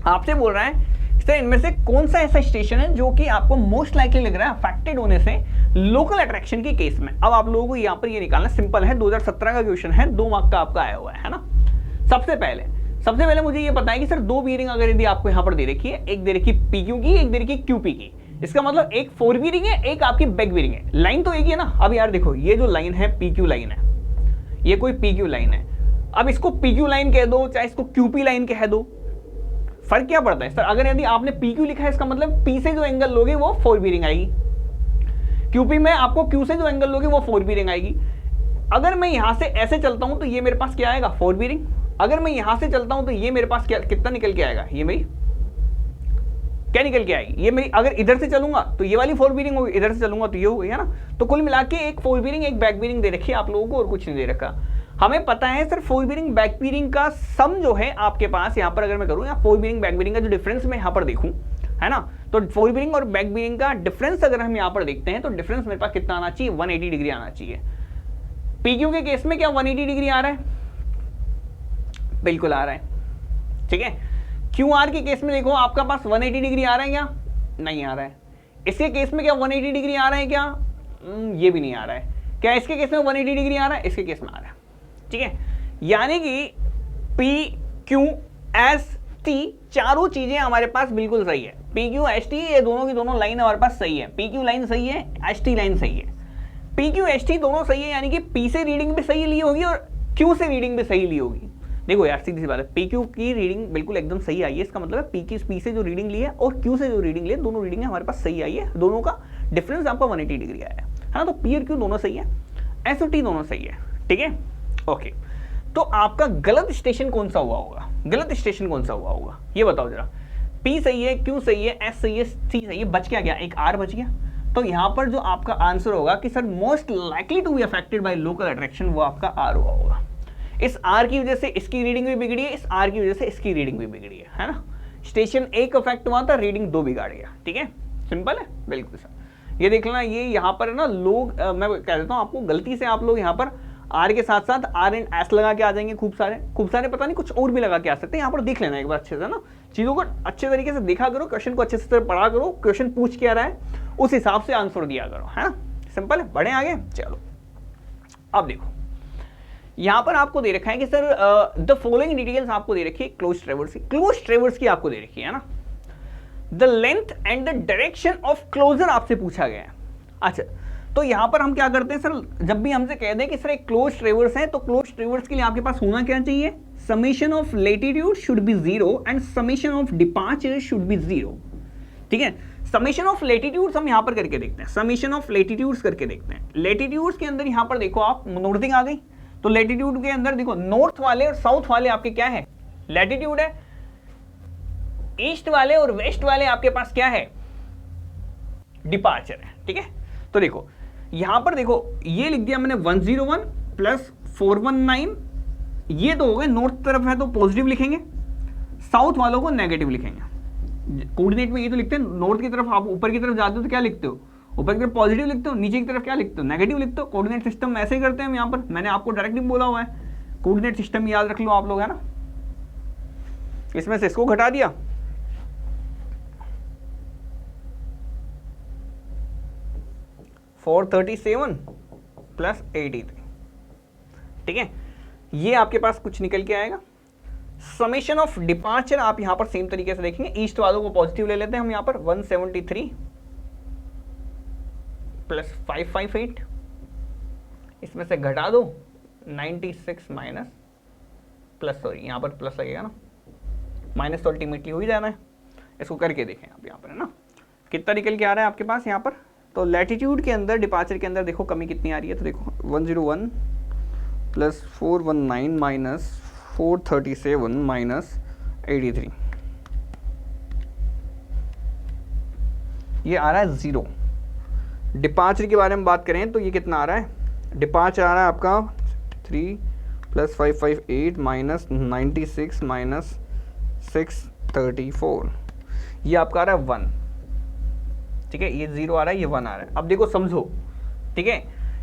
आपसे बोल रहा है सर इनमें से कौन सा ऐसा स्टेशन है जो कि आपको मोस्ट लाइकली लग रहा है अफेक्टेड होने से लोकल अट्रैक्शन के केस में। अब आप लोगों को यहाँ पर ये निकालना सिंपल है, 2017 का क्वेश्चन है, 2 मार्क का आपका आया हुआ है ना। सबसे पहले मुझे ये पता है कि सर 2 बीरिंग अगर यदि आपको यहाँ पर दे रखी है, एक दे रखी PQ की, एक दे रखी QP की, इसका मतलब एक 4 बीरिंग है, एक आपकी बैक बीरिंग है। लाइन तो एक ही है ना। अब यार देखो ये जो लाइन है PQ लाइन है, ये कोई PQ लाइन है। अब इसको PQ लाइन कह दो चाहे इसको QP लाइन कह दो, फर्क क्या पड़ता है सर। अगर यदि आपने PQ लिखा है इसका मतलब P से जो एंगल लोगे वो 4 बीरिंग आएगी, QP में आपको Q से जो एंगल लोगे वो 4 बीरिंग आएगी। अगर मैं यहां से ऐसे चलता हूं तो ये मेरे पास क्या आएगा 4 बीरिंग। अगर मैं यहां से चलता हूं तो ये मेरे पास क्या कितना निकल के आएगा, ये मेरी क्या निकल के आएगी, ये मेरी। अगर इधर से चलूंगा तो ये वाली 4 बीरिंग होगी, इधर से चलूंगा तो ये होगी, है ना। तो कुल मिला के एक 4 बीरिंग एक बैक बीरिंग दे रखी है आप लोगों को, और कुछ नहीं दे रखा। हमें पता है सर 4 बीरिंग बैक बीरिंग का सम जो है आपके पास यहाँ पर अगर मैं करूँ, या 4 बीरिंग बैक बीरिंग का जो डिफरेंस मैं यहाँ पर देखूँ, है ना, तो 4 बीरिंग और बैक बीरिंग का डिफरेंस अगर हम यहाँ पर देखते हैं तो डिफरेंस मेरे पास कितना आना चाहिए 180 डिग्री आना चाहिए। PQ के केस में क्या 180 डिग्री आ रहा है, बिल्कुल आ रहा है, ठीक है। QR के केस में देखो आपका पास 180 डिग्री आ रहा है क्या, नहीं आ रहा है। इसके केस में क्या 180 डिग्री आ रहा है क्या, ये भी नहीं आ रहा है। क्या इसके केस में 180 डिग्री आ रहा है, इसके केस में आ रहा है, ठीक है। यानी कि PQST चारों चीजें हमारे पास बिल्कुल सही है। PQST ये दोनों की दोनों लाइन हमारे पास सही है, PQ लाइन सही है, ST लाइन सही है। PQST दोनों सही है, यानी कि P से रीडिंग भी सही ली होगी और Q से रीडिंग भी सही ली होगी। देखो यार सीधी सी बात है, PQ की रीडिंग बिल्कुल एकदम सही आई है, इसका मतलब है P से जो रीडिंग ली है और Q से जो रीडिंग ली है, दोनों रीडिंग हमारे पास सही आई है। दोनों का डिफरेंस आपका 180 डिग्री आया है ना। तो P और Q दोनों सही है, S और T दोनों सही है, ठीक है, ओके। तो आपका गलत स्टेशन कौन सा हुआ होगा, गलत स्टेशन कौन सा हुआ होगा ये बताओ जरा। P सही है, Q सही है, S सही है, T सही है, बच क्या गया, एक R बच गया। तो यहाँ पर जो आपका आंसर होगा कि sir most likely to be affected by local attraction, वो आपका R हुआ होगा। इस R की वजह से इसकी रीडिंग भी बिगड़ी है, इस R की वजह से इसकी रीडिंग भी बिगड़ी है ना। स्टेशन 1 अफेक्ट हुआ था, रीडिंग 2 बिगाड़ गया, ठीक है, सिंपल है बिल्कुल सर। ये देख लेना, ये यहाँ पर है ना लोग, मैं कह देता हूँ आपको, गलती से आप लोग यहाँ पर R के साथ साथ R एंड S लगा के आ जाएंगे, खूब सारे पता नहीं कुछ और भी लगा के आ सकते हैं। यहाँ पर देख लेना एक बार अच्छे से ना, चीज़ों को अच्छे तरीके से देखा करो, क्वेश्चन को अच्छे से पढ़ा करो, क्वेश्चन पूछ क्या रहा है उस हिसाब से आंसर दिया करो, है ना, सिंपल है। बढ़े आगे, चलो अब देखो यहाँ पर आपको दे रखा है कि सर द फॉलोइंग डिटेल्स आपको दे रखी है क्लोज ट्रेवर्स की आपको दे रखी है ना। The length and the direction of closure आपसे पूछा गया है। अच्छा, तो यहाँ पर हम क्या करते हैं सर, जब भी हमसे कह दें कि सर एक क्लोज ट्रेवर्स है, तो क्लोज ट्रेवर्स के लिए आपके पास होना क्या चाहिए, summation of latitude should be 0 and summation of departure should be 0, ठीक है। समेशन ऑफ लेटीट्यूड्स हम यहाँ पर करके देखते हैं, समेशन ऑफ लेटीट्यूड्स करके देखते हैं। लेटीट्यूड्स के अंदर यहाँ पर देखो आप नॉर्थिंग आ गई, तो लेटीट्यूड के अंदर देखो नॉर्थ वाले और साउथ वाले आपके क्या है, लैटिट्यूड है। ईस्ट वाले और वेस्ट वाले आपके पास क्या है, डिपार्चर है, ठीक है। तो देखो यहां पर देखो ये लिख दिया मैंने 101 प्लस 419, ये तो हो गए नॉर्थ तरफ है तो पॉजिटिव लिखेंगे, साउथ वालों को नेगेटिव लिखेंगे। कोऑर्डिनेट में ये तो लिखते हैं, नॉर्थ की तरफ आप ऊपर की तरफ जाते हो तो क्या लिखते हो, ऊपर की तरफ पॉजिटिव लिखते हो, नीचे की तरफ क्या लिखते हो, नेगेटिव लिखते हो। कोऑर्डिनेट सिस्टम ऐसे ही करते हैं हम यहाँ पर, मैंने आपको डायरेक्टली बोला हुआ है, कोऑर्डिनेट सिस्टम याद रख लो आप लोग, है ना। इसमें से इसको घटा दिया, (437 + 83), ठीक है। ये आपके पास कुछ निकल के आएगा। समेशन ऑफ डिपार्चर आप यहां पर सेम तरीके से देखेंगे, ईस्ट वालों को पॉजिटिव ले लेते हैं हम यहां पर, 173 + 558, इसमें से घटा दो 96 माइनस प्लस, सॉरी यहाँ पर प्लस लगेगा ना, माइनस तो अल्टीमेटली हो ही जाना है। इसको करके देखें आप यहाँ पर, है ना, कितना निकल के आ रहा है आपके पास यहाँ पर। तो लैटिट्यूड के अंदर, डिपार्चर के अंदर देखो कमी कितनी आ रही है, तो देखो 101 + 419 - 437 माइनस 83, ये आ रहा है 0। डिपार्चर के बारे में बात करें तो ये कितना आ रहा है, डिपार्चर आ रहा है आपका 3 + 558 माइनस 96 माइनस 634, ये आपका आ रहा है 1। ठीक है, ये 0 आ रहा है, ये 1 आ रहा है। अब देखो समझो, ठीक है,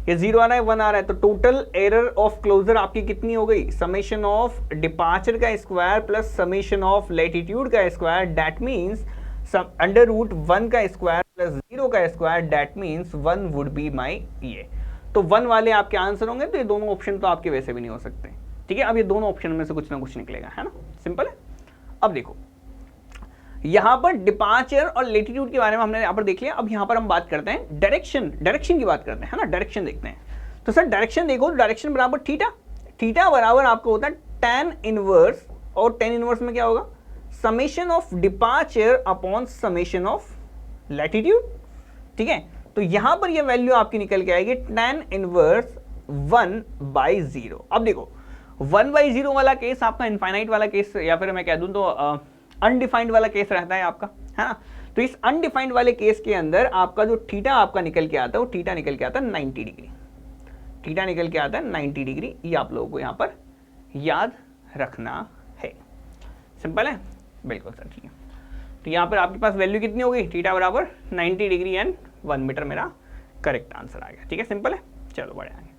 ये 0 आ रहा है, 1 आ रहा है, तो टोटल एरर ऑफ क्लोजर आपकी कितनी हो गई, समेशन ऑफ डिपार्चर का square plus summation of latitude का स्क्वायर, दैट मीन्स √1 का स्क्वायर प्लस 0 का square, that means 1 would be माई ये। तो 1 वाले आपके आंसर होंगे, तो ये दोनों ऑप्शन तो आपके वैसे भी नहीं हो सकते। ठीक है, अब ये दोनों ऑप्शन में से कुछ ना कुछ निकलेगा, है ना, सिंपल है। अब देखो यहां पर डिपार्चर और लेटीट्यूड के बारे में हमने यहां पर देख लिया। अब यहां पर हम बात करते हैं डायरेक्शन की बात करते हैं, है ना, डायरेक्शन देखते हैं। तो सर डायरेक्शन देखो, डायरेक्शन बराबर थीटा, थीटा बराबर आपको होता है tan इनवर्स, और tan इनवर्स में क्या होगा, summation of departure upon summation of latitude. ठीक है, तो यहां पर ये वैल्यू आपकी निकल के आएगी tan इनवर्स 1/0। अब देखो 1/0 वाला केस आपका इनफाइनाइट वाला केस, या फिर मैं कह दूं तो अनडिफाइंड वाला केस रहता है आपका, है ना। तो इस अनडिफाइंड वाले केस के अंदर आपका जो थीटा आपका निकल के आता है, वो थीटा निकल के आता है 90 डिग्री, थीटा निकल के आता है 90 डिग्री। ये आप लोगों को यहां पर याद रखना है, सिंपल है, बिल्कुल सर, ठीक है। तो यहां पर आपके पास वैल्यू कितनी हो गई, थीटा बराबर 90 डिग्री एंड 1 मीटर, मेरा करेक्ट आंसर आ गया। ठीक है, सिंपल है, चलो बढ़े आगे।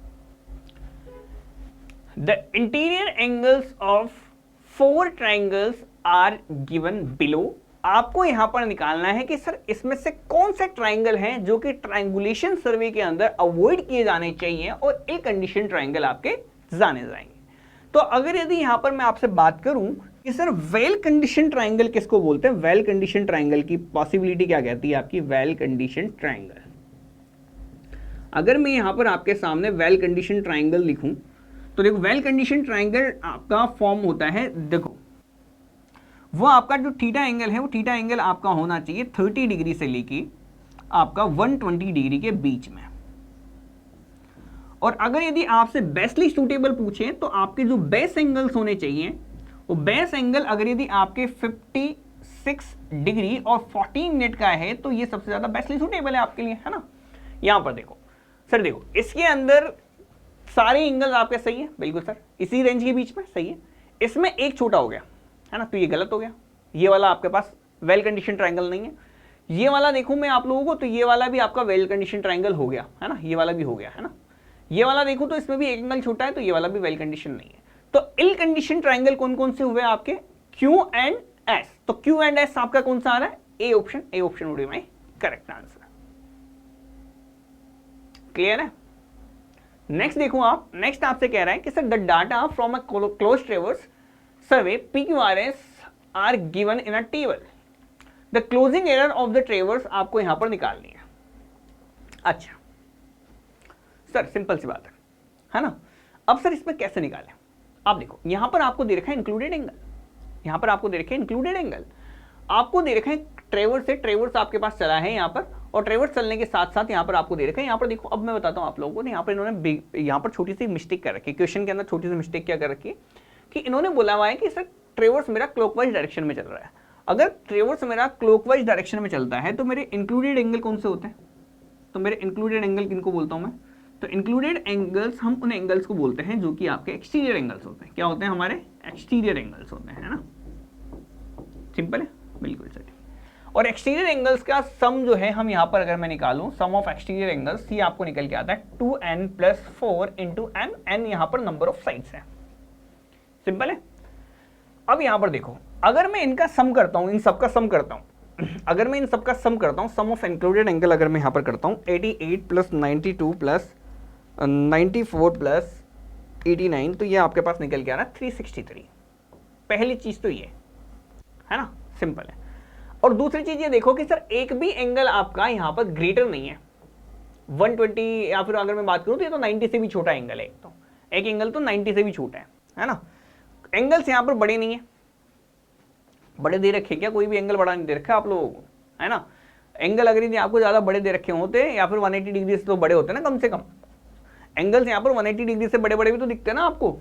The interior angles of 4 triangles are given below. आपको यहां पर निकालना है कि सर इसमें से कौन से ट्राइंगल हैं जो कि ट्राइंगुलेशन सर्वे के अंदर अवॉइड किए जाने चाहिए और इल कंडीशन ट्राइंगल आपके जाने जाएंगे। तो अगर यदि यहां पर मैं आपसे बात करूं कि सर वेल कंडीशन ट्राइंगल किसको बोलते हैं, वेल कंडीशन ट्राइंगल की पॉसिबिलिटी क्या कहती है आपकी, वेल कंडीशन ट्राइंगल। अगर मैं यहां पर आपके सामने वेल कंडीशन ट्राइंगल लिखूं तो देखो वेल कंडीशन ट्राइंगल आपका फॉर्म होता है, देखो वो आपका जो थीटा एंगल है, वो थीटा एंगल आपका होना चाहिए 30 डिग्री से लेके आपका 120 डिग्री के बीच में। और अगर यदि आपसे बेस्टली सूटेबल पूछे तो आपके जो बेस एंगल्स होने चाहिए, वो बेस एंगल अगर यदि आपके 56 डिग्री और 14 मिनट का है तो ये सबसे ज्यादा बेस्टली सूटेबल है आपके लिए, है ना। यहां पर देखो सर, देखो इसके अंदर सारे एंगल आपके सही है, बिल्कुल सर, इसी रेंज के बीच में सही है। इसमें एक छोटा हो गया, है ना, तो ये गलत हो गया, ये वाला आपके पास वेल कंडीशन ट्राइंगल नहीं है। ये वाला देखूं मैं आप लोगों को, तो ये वाला भी आपका वेल कंडीशन ट्राइंगल हो गया, है ना, ये वाला भी हो गया, है ना। ये वाला देखूं तो इसमें भी एक एंगल छोटा है, तो ये वाला भी वेल कंडीशन नहीं है। तो इल कंडीशन ट्राइंगल कौन कौन से हुए आपके, क्यू एंड एस। तो क्यू एंड एस आपका कौन सा आ रहा है, A option, A option would be my correct answer. Clear है। नेक्स्ट देखो आप, नेक्स्ट आपसे कह रहा है कि sir the data from a close traverse survey PQRS are given in a table, the closing error of the traverse आपको यहां पर निकालनी है। अच्छा सर सिंपल सी बात है ना। अब सर इसमें कैसे निकालें, आप देखो यहां पर आपको दे रखा है इंक्लूडेड एंगल, यहां पर आपको दे रखा है इंक्लूडेड एंगल, आपको दे रखा है ट्रेवर्स से, ट्रेवर्स आपके पास चला है यहां पर, और ट्रेवर्स चलने के साथ साथ यहां पर आपको दे रखा है। यहां पर देखो, अब मैं बताता हूं आप लोगों को, यहां पर इन्होंने यहां पर छोटी सी मिस्टेक कर रखी है, क्वेश्चन के अंदर छोटी सी मिस्टेक क्या कर रखी है कि इन्होंने बोला हुआ है कि सर ट्रेवर्स मेरा क्लॉकवाइज डायरेक्शन में चल रहा है। अगर ट्रेवर्स मेरा क्लॉकवाइज डायरेक्शन में चलता है तो मेरे इंक्लूडेड एंगल कौन से होते हैं, तो मेरे इंक्लूडेड एंगल किनको बोलता हूं मैं, तो इंक्लूडेड एंगल्स हम उन एंगल्स को बोलते हैं जो कि आपके एक्सटीरियर एंगल्स होते हैं। क्या होते हैं हमारे, एक्सटीरियर एंगल्स होते हैं, है ना, सिंपल है, बिल्कुल सही। और एक्सटीरियर एंगल्स का सम जो है हम यहां पर अगर मैं निकालूं, सम ऑफ एक्सटीरियर एंगल्स, ये आपको निकल के आता है 2n + 4 × n, n यहां पर नंबर ऑफ साइड्स है, सिंपल है। अब यहां पर देखो, अगर मैं इनका सम करता हूं, इन सबका सम करता हूं, अगर मैं इन सबका सम करता हूं, सम ऑफ इंक्लूडेड एंगल अगर मैं यहां पर करता हूं, 88 + 92 + 94 + 89, तो ये आपके पास निकल के आ रहा है 363। पहली चीज तो ये है ना, सिंपल है। और दूसरी चीज ये देखो कि सर एक भी एंगल आपका यहां पर ग्रेटर नहीं है 120, या फिर अगर मैं बात करूं तो ये तो 90 से भी छोटा एंगल है, तो एक एंगल तो 90 से भी छोटा है ना। एंगल्स यहां पर बड़े नहीं है, बड़े दे रखे क्या, कोई भी एंगल बड़ा नहीं दे रखा आप लोगों को, है ना। एंगल अगर यदि आपको ज्यादा बड़े दे रखे होते या फिर 180 डिग्री से तो बड़े होते ना, कम से कम एंगल्स यहां पर 180 डिग्री से बड़े बड़े भी तो दिखते हैं ना आपको,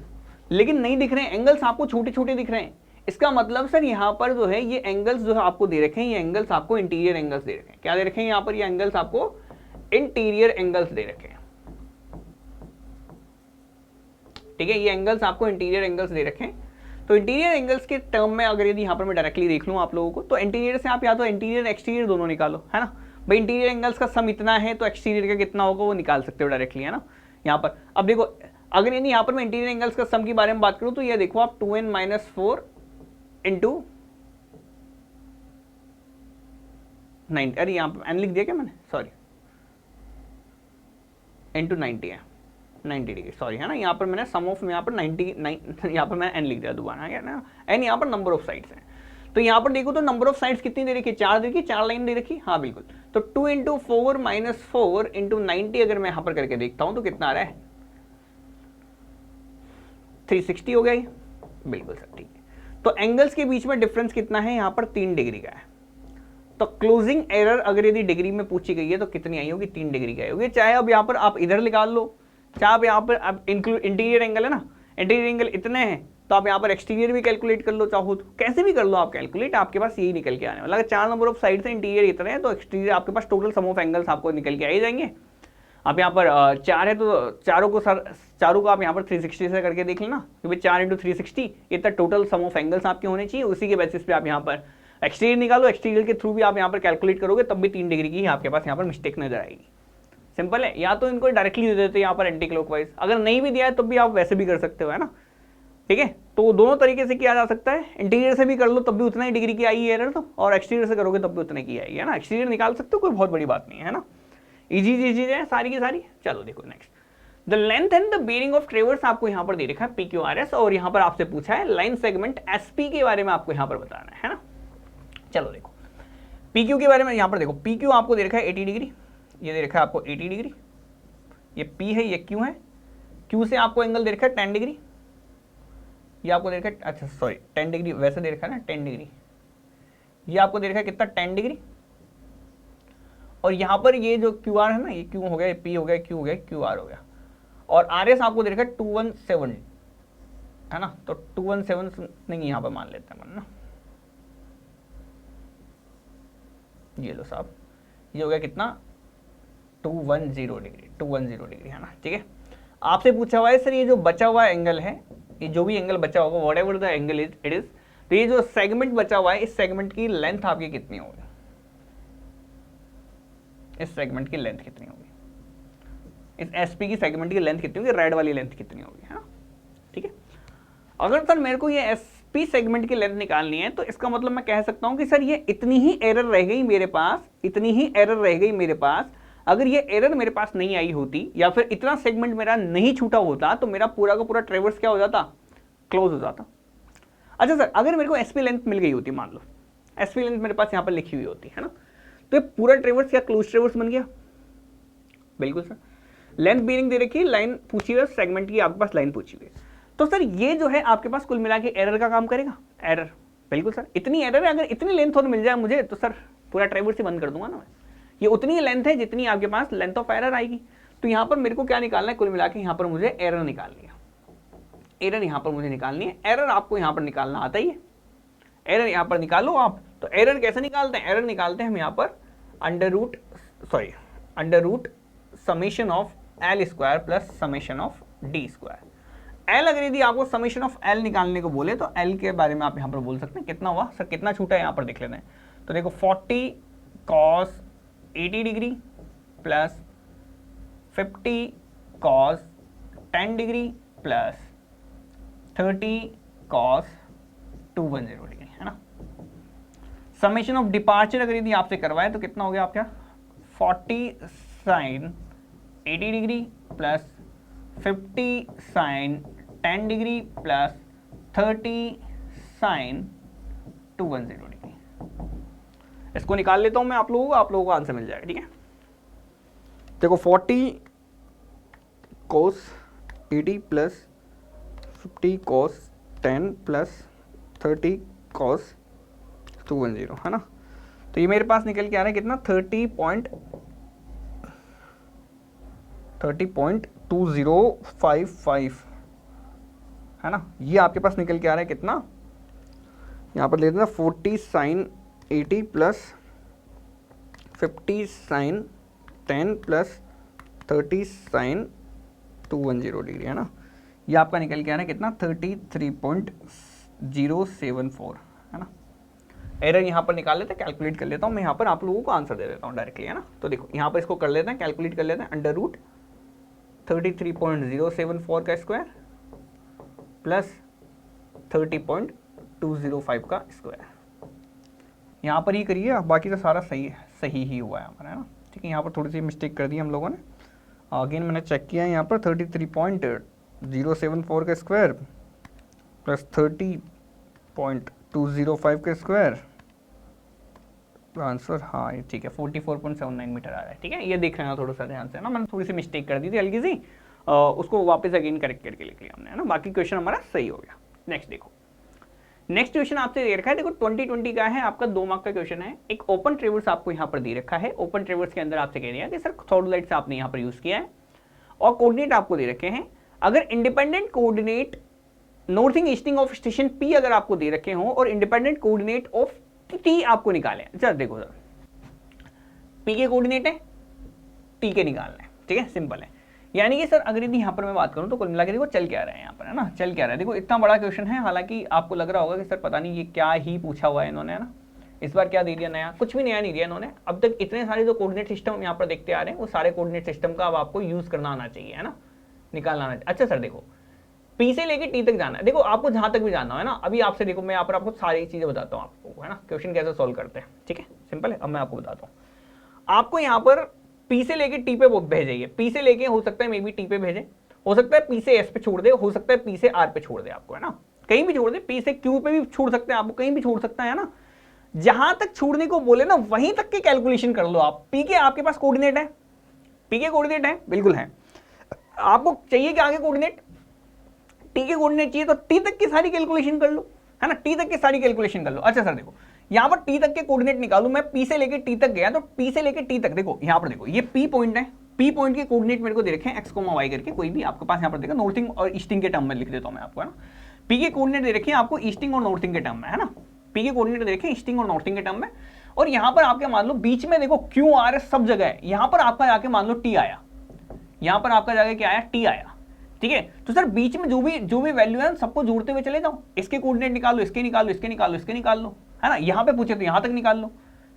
लेकिन नहीं दिख रहे हैं, एंगल्स आपको छोटे छोटे दिख रहे हैं। इसका मतलब सर यहाँ पर जो है ये एंगल्स जो है आपको दे रखे हैं, ये एंगल्स आपको इंटीरियर एंगल्स दे रखे हैं। क्या दे रखे हैं यहाँ पर? ये एंगल्स आपको इंटीरियर एंगल्स दे रखे हैं, ठीक है, ये एंगल्स आपको इंटीरियर एंगल्स दे रखे हैं। तो इंटीरियर एंगल्स के टर्म में अगर यदि यहाँ पर मैं डायरेक्टली देख लूँ आप लोगों को, तो इंटीरियर से आप या तो इंटीरियर एक्सटीरियर दोनों निकालो, है ना भाई। इंटीरियर एंगल्स का सम इतना है तो एक्सटीरियर का कितना होगा वो निकाल सकते हो डायरेक्टली, है ना। यहाँ पर अब देखो, अगर यदि यहाँ पर मैं इंटीरियर एंगल्स का सम के बारे में बात करूँ तो ये देखो आप 2n-4 इंटू 90, अरे यहाँ पर एन लिख दिया क्या मैंने, सॉरी, इंटू 90 है, 90 डिग्री, सॉरी, है ना। यहाँ पर मैंने सम ऑफ यहाँ पर 99, यहाँ पर मैं एन लिख दिया दोबारा, है ना। एन यहाँ पर नंबर ऑफ साइड्स हैं, तो यहाँ पर देखो तो नंबर ऑफ साइड्स कितनी दे रखी है? 4 दे रखी, 4 लाइन दे रखी, हाँ बिल्कुल। तो 2 इंटू 4 माइनस 4 इंटू 90 अगर मैं यहाँ पर करके देखता हूँ तो कितना आ रहा है? 360 हो गया ये, बिल्कुल सर, ठीक है। तो एंगल्स के बीच में डिफरेंस कितना है? यहाँ पर 3 डिग्री का है। तो क्लोजिंग एरर अगर यदि डिग्री में पूछी गई है तो कितनी आई होगी? 3 डिग्री की आई होगी। चाहे अब यहाँ पर आप इधर निकाल लो, चाहे आप यहाँ पर आप इंटीरियर एंगल है ना, इंटीरियर एंगल इतने हैं तो आप यहाँ पर एक्सटीरियर भी कैलकुलेट कर लो, चाहो तो कैसे भी कर लो आप कैलकुलेट, आपके पास यही निकल के आने वाला। अगर 4 नंबर ऑफ साइड से इंटीरियर इतने हैं तो एक्सटीरियर आपके पास टोटल सम ऑफ एंगल्स आपको निकल के आ ही जाएंगे। आप यहाँ पर 4 है तो चारों को आप यहाँ पर 360 से करके देख लेना कि भाई 4 इंटू 360 इतना टोटल सम ऑफ एंगल्स आपके होने चाहिए। उसी के बेसिस पे आप यहाँ पर एक्सटीरियर निकालो, एक्सटीरियर के थ्रू भी आप यहाँ पर कैलकुलेट करोगे तब भी 3 डिग्री की आपके पास यहाँ पर मिस्टेक नजर आएगी। सिंपल है, या तो इनको डायरेक्टली दे देते हैं यहाँ पर एंटी क्लॉकवाइज, अगर नहीं भी दिया है तो भी आप वैसे भी कर सकते हो, है ना, ठीक है। तो दोनों तरीके से किया जा सकता है, इंटीरियर से भी कर लो तब भी उतना ही डिग्री की आई एरर तो, और एक्सटीरियर से करोगे तब भी उतने की आएगी, है ना। एक्सटीरियर निकाल सकते हो, कोई बहुत बड़ी बात नहीं है ना, इजी चीजें है सारी की सारी। चलो देखो next, the length and the bearing of ट्रेवर्स आपको यहाँ पर दे रखा है PQRS, और यहाँ पर आपसे पूछा है लाइन सेगमेंट SP के बारे में आपको यहाँ पर बताना है ना। चलो देखो PQ के बारे में, यहाँ पर देखो PQ आपको दे रखा है 80 डिग्री, ये दे रखा है आपको 80 डिग्री, ये P है, ये Q है। Q से आपको एंगल दे रखा है 10 डिग्री, ये आपको दे रखा है, अच्छा सॉरी 10 डिग्री वैसे दे रखा है ना, 10 डिग्री, ये आपको दे रखा है कितना? 10 डिग्री। और यहाँ पर ये जो QR है ना, ये Q हो गया, ये P हो गया, Q हो गया, QR हो गया, और RS आपको दे रखा है 217, है ना। तो 217 नहीं, यहाँ पर मान लेते हैं ना, ये लो साहब, ये हो गया कितना? 210 डिग्री, 210 डिग्री, है ना, ठीक है। आपसे पूछा हुआ है सर ये जो बचा हुआ एंगल है, ये जो भी एंगल बचा होगा what ever the angle it is, तो ये जो सेगमेंट बचा हुआ है इस सेगमेंट की लेंथ आपकी कितनी होगी? इस सेगमेंट की लेंथ कितनी होगी? इस SP की सेगमेंट की लेंथ कितनी होगी? रेड वाली लेंथ कितनी होगी, है ना, ठीक है। अगर सर मेरे को ये SP सेगमेंट की लेंथ निकालनी है तो इसका मतलब मैं कह सकता हूं कि सर ये इतनी ही एरर रह गई मेरे पास, इतनी ही एरर रह गई मेरे पास। अगर ये एरर मेरे पास नहीं आई होती या फिर इतना सेगमेंट मेरा नहीं छूटा होता तो मेरा पूरा का पूरा ट्रेवर्स क्या हो जाता? क्लोज हो जाता। अच्छा सर अगर मेरे को SP लेंथ मिल गई होती, मान लो SP लेंथ मेरे पास यहाँ पर लिखी हुई होती है ना, तो ये पूरा ट्रेवर्स क्या क्लोज ट्रेवर्स बन गया? बिल्कुल सर। लेंथ बेयरिंग दे रखी है, लाइन पूछी हुई है, सेगमेंट की आपके पास लाइन पूछी हुई है, तो सर ये जो है आपके पास कुल मिला के एरर का काम करेगा। एरर, बिल्कुल सर, इतनी एरर है, अगर इतनी लेंथ और मिल जाए मुझे तो सर पूरा ट्रेवर्स ही बंद कर दूंगा ना मैं। ये उतनी लेंथ है जितनी आपके पास लेंथ ऑफ एरर आएगी। तो यहाँ पर मेरे को क्या निकालना है? कुल मिला के यहाँ पर मुझे एरर निकालनी है, एरर यहाँ पर मुझे निकालनी है। एरर आपको यहाँ पर निकालना आता ही है, एरर यहाँ पर निकालो आप। तो एरर कैसे निकालते हैं? एरर निकालते हैं हम यहाँ पर under root summation of L square plus summation of D square. L अगर यदि आपको समेशन ऑफ L निकालने को बोले तो L के बारे में आप यहाँ पर बोल सकते हैं कितना हुआ सर, कितना छूटा है यहाँ पर देख लेते हैं। तो देखो 40 cos 80 degree plus 50 cos 10 degree plus 30 cos 210 degree, है ना। समेशन ऑफ डिपार्चर अगर यदि आपसे करवाए तो कितना हो गया आपका? 40 sin 80 degree plus 50 sin 10 degree plus 30 sin 210 degree. इसको निकाल लेता हूं मैं आप लोगों को आंसर मिल जाएगा, ठीक है। देखो 40 cos 80 plus 50 cos 10 plus 30 cos 210, है ना। तो ये मेरे पास निकल के आ रहा है कितना? 30.2055, है ना, ये आपके पास निकल के आ रहा है कितना, यहाँ पर ले लेना 40 sine 80 plus 50 sine 10 plus 30 sine 210 degree, है ना, ये आपका निकल के आ रहा है कितना 33.074, है ना। एरर यहाँ पर निकाल लेते हैं, कैलकुलेट कर लेता हूँ मैं, यहाँ पर आप लोगों को आंसर दे देता हूँ डायरेक्टली, है ना। तो देखो यहाँ पर इसको कर लेते हैं, कैलकुलेट कर लेते हैं, अंडर रूट 33.074 का स्क्वायर प्लस 30.205 का स्क्वायर, यहाँ पर ही करिए, बाकी तो सारा सही ही हुआ है हमारा, है ना। ठीक है, यहाँ पर थोड़ी सी मिस्टेक कर दी हम लोगों ने, अगेन मैंने चेक किया है, यहाँ पर 33.074 का स्क्वायर प्लस 30.205 का स्क्वायर, आंसर हाँ ये ठीक है 44.79 मीटर आ रहा है। ठीक है, ये देख रहे हैं थोड़ा सा ध्यान से, है ना, मैंने थोड़ी सी मिस्टेक कर दी थी हल्की सी, उसको वापस अगेन करेक्ट करके लिख लिया हमने, है ना। बाकी क्वेश्चन हमारा सही हो गया। नेक्स्ट देखो, नेक्स्ट क्वेश्चन आपसे दे रखा है, देखो 2020 का है आपका, 2 मार्क का क्वेश्चन है। एक ओपन ट्रेवर्स आपको यहाँ पर दे रखा है, ओपन ट्रेवर्स के अंदर आपसे कह दिया कि सर थॉर्डलाइट्स आपने यहाँ पर यूज किया है और कोऑर्डिनेट आपको दे रखे हैं। अगर independent coordinate northing easting of station P अगर आपको दे रखे हो और इंडिपेंडेंट कोऑर्डिनेट ऑफ टी आपको निकाले, अच्छा देखो सर पी के कोऑर्डिनेट है, टी के निकालना है, ठीक है, सिंपल है। यानी कि सर अगर यदि यहाँ पर मैं बात करूँ तो कुल मिला के देखो चल क्या रहा है यहाँ पर, है ना, चल क्या रहा है। देखो इतना बड़ा क्वेश्चन है, हालांकि आपको लग रहा होगा कि सर पता नहीं ये क्या ही पूछा हुआ है इन्होंने, है ना, इस बार क्या दे दिया नया, कुछ भी नया नहीं दिया इन्होंने। अब तक इतने सारे जो कोऑर्डिनेट सिस्टम यहाँ पर देखते आ रहे हैं वो सारे कोऑर्डिनेट सिस्टम का अब आपको यूज करना आना चाहिए, है ना, निकालना आना चाहिए। अच्छा सर देखो पी से लेके टी तक जाना है, देखो आपको जहां तक भी जाना है ना, अभी आपसे देखो मैं यहाँ पर आपको सारी चीजें बताता हूँ आपको, है ना, क्वेश्चन कैसे सोल्व करते हैं, ठीक है, सिंपल है। अब मैं आपको बताता हूँ, आपको यहाँ पर पी से लेके टी पे भेजेंगे, पी से लेके हो सकता है मे बी टी पे भेजे, हो सकता है पी से एस पे छोड़ दे, हो सकता है पी से आर पे छोड़ दे आपको, है ना, कहीं भी छोड़ दे, पी से क्यू पे भी छोड़ सकते हैं आपको, कहीं भी छोड़ सकता है ना, जहां तक छोड़ने को बोले ना वहीं तक की कैलकुलेशन कर लो आप। पी के आपके पास कोऑर्डिनेट है, पी के कोऑर्डिनेट है, बिल्कुल है, आपको चाहिए कि आगे कोऑर्डिनेट टी के कोऑर्डिनेट चाहिए तो टी तक की सारी कैलकुलेशन कर लो, है ना, टी तक की सारी कैलकुलेशन कर लो। अच्छा सर देखो यहाँ पर टी तक के कोऑर्डिनेट निकालू, मैं पी से लेके टी तक गया तो पी से लेके टी तक, देखो यहाँ पर देखो ये पी पॉइंट है, पी पॉइंट के कोऑर्डिनेट मेरे को दे रखे हैं एक्स कोमा वाई करके, कोई भी आपके पास यहाँ पर देखा, नॉर्थिंग और ईस्टिंग के टर्म में लिख देता हूँ मैं आपको, है ना। पी के कोऑर्डिनेट दे रखे हैं आपको ईस्टिंग और नॉर्थिंग के टर्म में, है ना, पी के कोऑर्डिनेट दे रखे हैं ईस्टिंग और नॉर्थिंग के टर्म में, और यहाँ पर आपके मान लो बीच में देखो क्यू आर एस सब जगह है, यहाँ पर आपका जाके मान लो टी आया, यहाँ पर आपका जाके क्या आया, टी आया, ठीक है। तो सर बीच में जो भी वैल्यू है सबको जोड़ते हुए चले जाओ, इसके कोऑर्डिनेट निकाल लो, इसके निकाल लो, इसके निकाल लो, इसके निकाल लो, है ना, यहाँ पे पूछे तो यहाँ तक निकाल लो,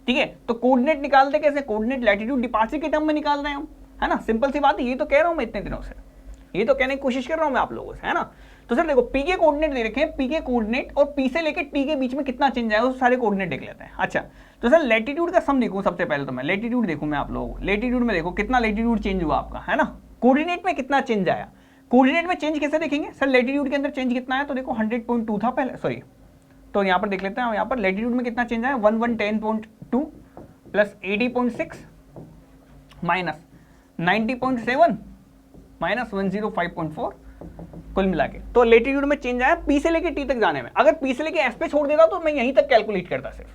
ठीक है। तो कोऑर्डिनेट निकालते कैसे, कोऑर्डिनेट लैटिट्यूड डिपार्चर के टर्म में निकाल रहे हैं हम, है ना, सिंपल सी बात है, ये तो कह रहा हूं मैं इतने दिनों से, ये तो कहने की कोशिश कर रहा हूं मैं आप लोगों से, है ना। तो सर देखो पी के कोऑर्डिनेट दे रखे हैं, पी के कोऑर्डिनेट और पी से लेके टी के बीच में कितना चेंज आएगा उस सारे कोऑर्डिनेट देख लेते हैं। अच्छा तो सर लैटिट्यूड का सम देखूं, सबसे पहले तो मैं लैटिट्यूड देखूं, मैं आप लोगों को लैटिट्यूड में देखो कितना लैटिट्यूड चेंज हुआ आपका, है ना, कोऑर्डिनेट में कितना चेंज आया। कोऑर्डिनेट में चेंज कैसे देखेंगे सर, लैटिट्यूड के अंदर चेंज कितना है, तो देखो 100.2 था पहले, सॉरी, तो यहाँ पर देख लेते हैं, यहाँ पर लैटिट्यूड में कितना चेंज आया, 1110.2 प्लस 80.6 माइनस 90.7 माइनस 105.4, कुल मिला के तो लैटिट्यूड में चेंज आया पी से लेके टी तक जाने में। अगर पी से लेके एस पे छोड़ देता तो मैं यहीं तक कैलकुलेट करता सिर्फ,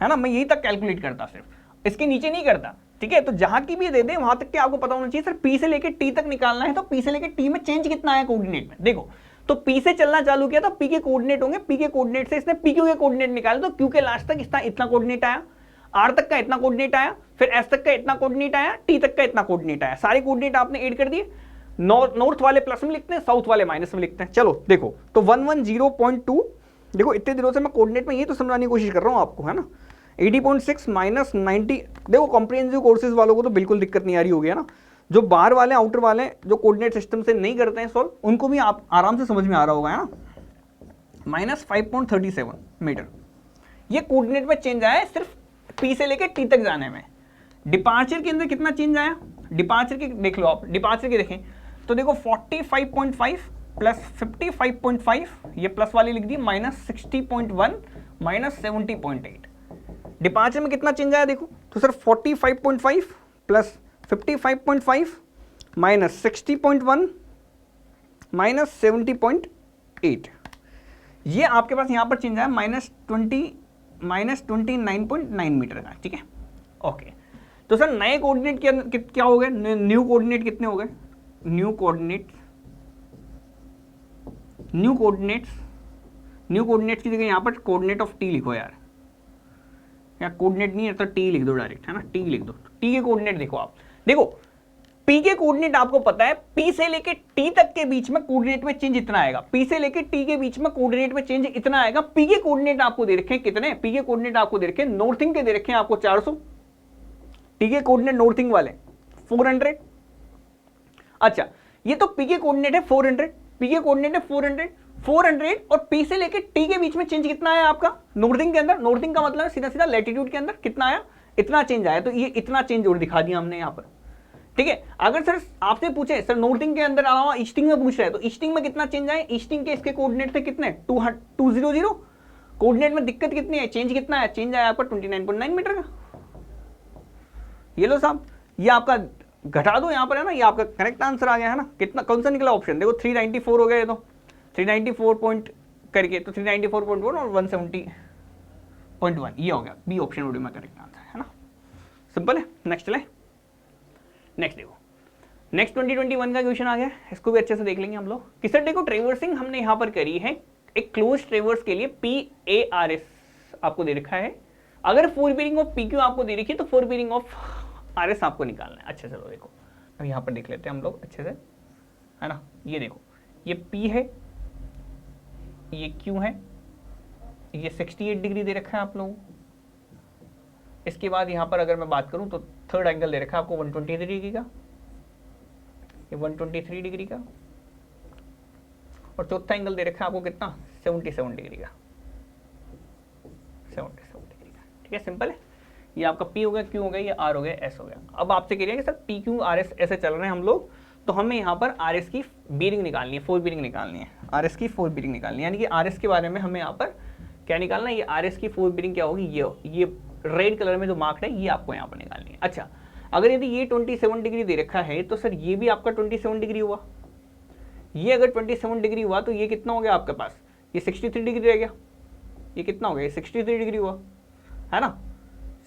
है ना, मैं यहीं तक कैलकुलेट करता सिर्फ, इसके नीचे नहीं करता, ठीक है। तो जहां की भी दे दे वहां तक के आपको पता होना चाहिए सर, पी से लेके टी तक निकालना है तो पी से लेके टी में चेंज कितना आया कोऑर्डिनेट में, देखो तो पी से चलना चालू किया तो पी के कोऑर्डिनेट होंगे, पी के कोऑर्डिनेट से इसने पी क्यू के कोऑर्डिनेट निकाले तो क्यू के लास्ट तक इतना कोऑर्डिनेट आया, आर तक का इतना कोऑर्डिनेट आया, फिर एस तक का इतना कोऑर्डिनेट आया, टी तक का इतना कोऑर्डिनेट आया, सारे कोऑर्डिनेट आपने ऐड कर दिए, नॉर्थ वाले प्लस में लिखते हैं, साउथ वाले माइनस में लिखते हैं। चलो देखो तो 110.2, देखो इतने दिनों से मैं कोऑर्डिनेट में ये तो समझाने की कोशिश कर रहा हूं आपको, है ना, 80.6 माइनस 90, देखो कॉम्प्रिहेंसिव कोर्सेज वालों को तो बिल्कुल दिक्कत नहीं आ रही होगी, है ना, जो बाहर वाले आउटर वाले जो कोऑर्डिनेट सिस्टम से नहीं करते हैं सॉल्व, उनको भी आप आराम से समझ में आ रहा होगा, है ना, माइनस 5.37 मीटर ये कोऑर्डिनेट में चेंज आया सिर्फ पी से लेकर टी तक जाने में। डिपार्चर के अंदर कितना चेंज आया, डिपार्चर के देख लो आप, डिपार्चर के देखें तो देखो 45.5 प्लस 55.5, ये प्लस वाली लिख दी, माइनस 60.1 माइनस 70.8, डिपार्चर में कितना चेंज आया देखो, तो सर 45.5 प्लस 55.5 माइनस 60.1 माइनस 70.8, ये आपके पास यहाँ पर चेंज आया माइनस 29.9 मीटर का, ठीक है, ओके। तो सर नए कोऑर्डिनेट क्या हो गए, न्यू कोऑर्डिनेट कितने हो गए, न्यू न्यू कोऑर्डिनेट्स की जगह यहाँ पर कोऑर्डिनेट ऑफ टी लिखो यार, या कोऑर्डिनेट नहीं है तो टी लिख दो डायरेक्ट, है ना, टी लिख दो। टी के कोऑर्डिनेट देखो आप, देखो पी के कोऑर्डिनेट आपको पता है, पी से लेके टी तक के बीच में कोऑर्डिनेट में चेंज इतना आएगा, पी से लेके टी के बीच में कोऑर्डिनेट में चेंज इतना आएगा। पी के कोऑर्डिनेट आपको दे रखे हैं कितने, पी के कोऑर्डिनेट आपको दे रखे हैं नॉर्थिंग के दे रखे हैं आपको 400, टी के कोऑर्डिनेट नॉर्थिंग वाले 400। अच्छा ये तो पी के कोऑर्डिनेट है 400, पी के कोऑर्डिनेट है 400 और पी से लेके टी के बीच में चेंज कितना आया आपका नॉर्थिंग के अंदर, नॉर्थिंग का मतलब सीधा सीधा लैटिट्यूड के अंदर कितना आया, इतना चेंज आया। तो ये इतना चेंज और दिखा दिया हमने यहाँ पर, ठीक है। अगर सर आपसे पूछे सर नॉर्थिंग के अंदर अलावा ईस्टिंग में पूछ रहे हैं, तो ईस्टिंग में कितना चेंज आया, ईस्टिंग के इसके कोऑर्डिनेट थे कितने 200, कोऑर्डिनेट में दिक्कत कितनी है, चेंज कितना है, चेंज आया आपका 29.9 मीटर का। ये लो साहब, ये आपका घटा दो यहाँ पर, है ना, ये आपका करेक्ट आंसर आ गया, है ना। कितना कौन सा निकला ऑप्शन, देखो 394 हो गया, ये तो 394 पॉइंट करके, तो 394.1 और 170.1 ये हो गया, बी ऑप्शन वोट में करेक्ट आंसर, है ना, सिंपल है। नेक्स्ट चले, नेक्स्ट देखो, नेक्स्ट 2021 का क्वेश्चन आ गया, इसको भी अच्छे से देख लेंगे हम लोग। कि सर देखो ट्रेवर्सिंग हमने यहाँ पर करी है एक क्लोज ट्रेवर्स के लिए PARS आपको दे रखा है, अगर 4 बीरिंग ऑफ PQ आपको दे रखी है तो 4 बीरिंग ऑफ RS आपको निकालना है। अच्छा चलो देखो, अब यहाँ पर देख लेते हैं हम लोग अच्छे से, है ना। ये देखो, ये P है, ये Q है, ये 68 डिग्री दे रखा है आप लोगों। इसके बाद यहाँ पर अगर मैं बात करूँ तो थर्ड एंगल दे रखा है आपको 123 डिग्री का, ये 123 डिग्री का, और चौथा एंगल दे रखा है आपको कितना 77 डिग्री का, 77 डिग्री का, ठीक है, सिंपल है। ये आपका P हो गया, Q हो गया, ये R हो गया, S हो गया। अब आपसे कह रहे हैं कि सर PQ RS ऐसे चल रहे हैं हम लोग, तो हमें यहाँ पर RS की बीरिंग निकालनी है, 4 बीरिंग निकालनी है, RS की 4 बीरिंग निकालनी है, यानी कि RS के बारे में हमें यहाँ पर क्या निकालना है, ये RS की 4 बीरिंग क्या होगी, ये रेड कलर में जो मार्क है ये आपको यहाँ पर निकालनी है। अच्छा अगर यदि ये 27 डिग्री दे रखा है तो सर ये भी आपका 27 डिग्री हुआ, ये अगर 27 डिग्री हुआ तो ये कितना हो गया आपके पास, ये 63 डिग्री रह गया, ये कितना हो गया, ये 63 डिग्री हुआ, है ना,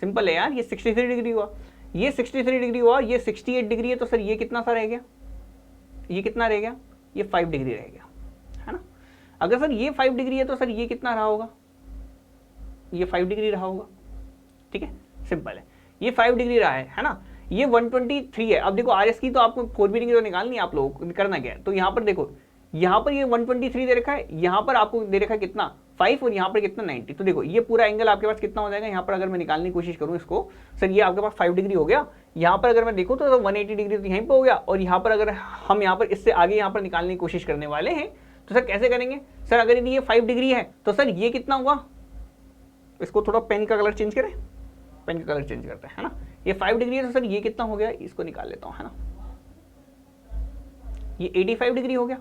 सिंपल है यार, ये 63 डिग्री हुआ, ये 63 डिग्री हुआ, ये 68 डिग्री है, तो सर ये कितना सा रह गया, ये कितना रह गया, ये 5 डिग्री रह गया, है ना। अगर सर ये 5 डिग्री है तो सर ये कितना रहा होगा, ये 5 डिग्री रहा होगा, ठीक है, सिंपल है, ये 5 डिग्री रहा है ना। ये 123 है। अब देखो RS की तो आपको 4 बीरिंग तो निकालनी है, आप लोगों को करना क्या है, तो यहाँ पर देखो, यहाँ पर ये 123 दे रखा है, यहाँ पर आपको दे रखा है कितना 5 और यहाँ पर कितना 90, तो देखो ये पूरा एंगल आपके पास कितना हो जाएगा, यहाँ पर अगर मैं निकालने की कोशिश करूँ इसको, सर ये आपके पास 5 डिग्री हो गया, यहाँ पर अगर मैं देखूँ तो 180 डिग्री तो यहीं पर हो गया, और यहाँ पर अगर हम यहाँ पर इससे आगे यहाँ पर निकालने की कोशिश करने वाले हैं तो सर कैसे करेंगे, सर अगर यदि ये 5 डिग्री है तो सर ये कितना हुआ, इसको थोड़ा पेन का कलर चेंज करें, पेन का कलर चेंज करते हैं, है ना, ये 5 डिग्री है तो सर ये कितना हो गया, इसको निकाल लेता हूं, है ना, ये 85 डिग्री हो गया।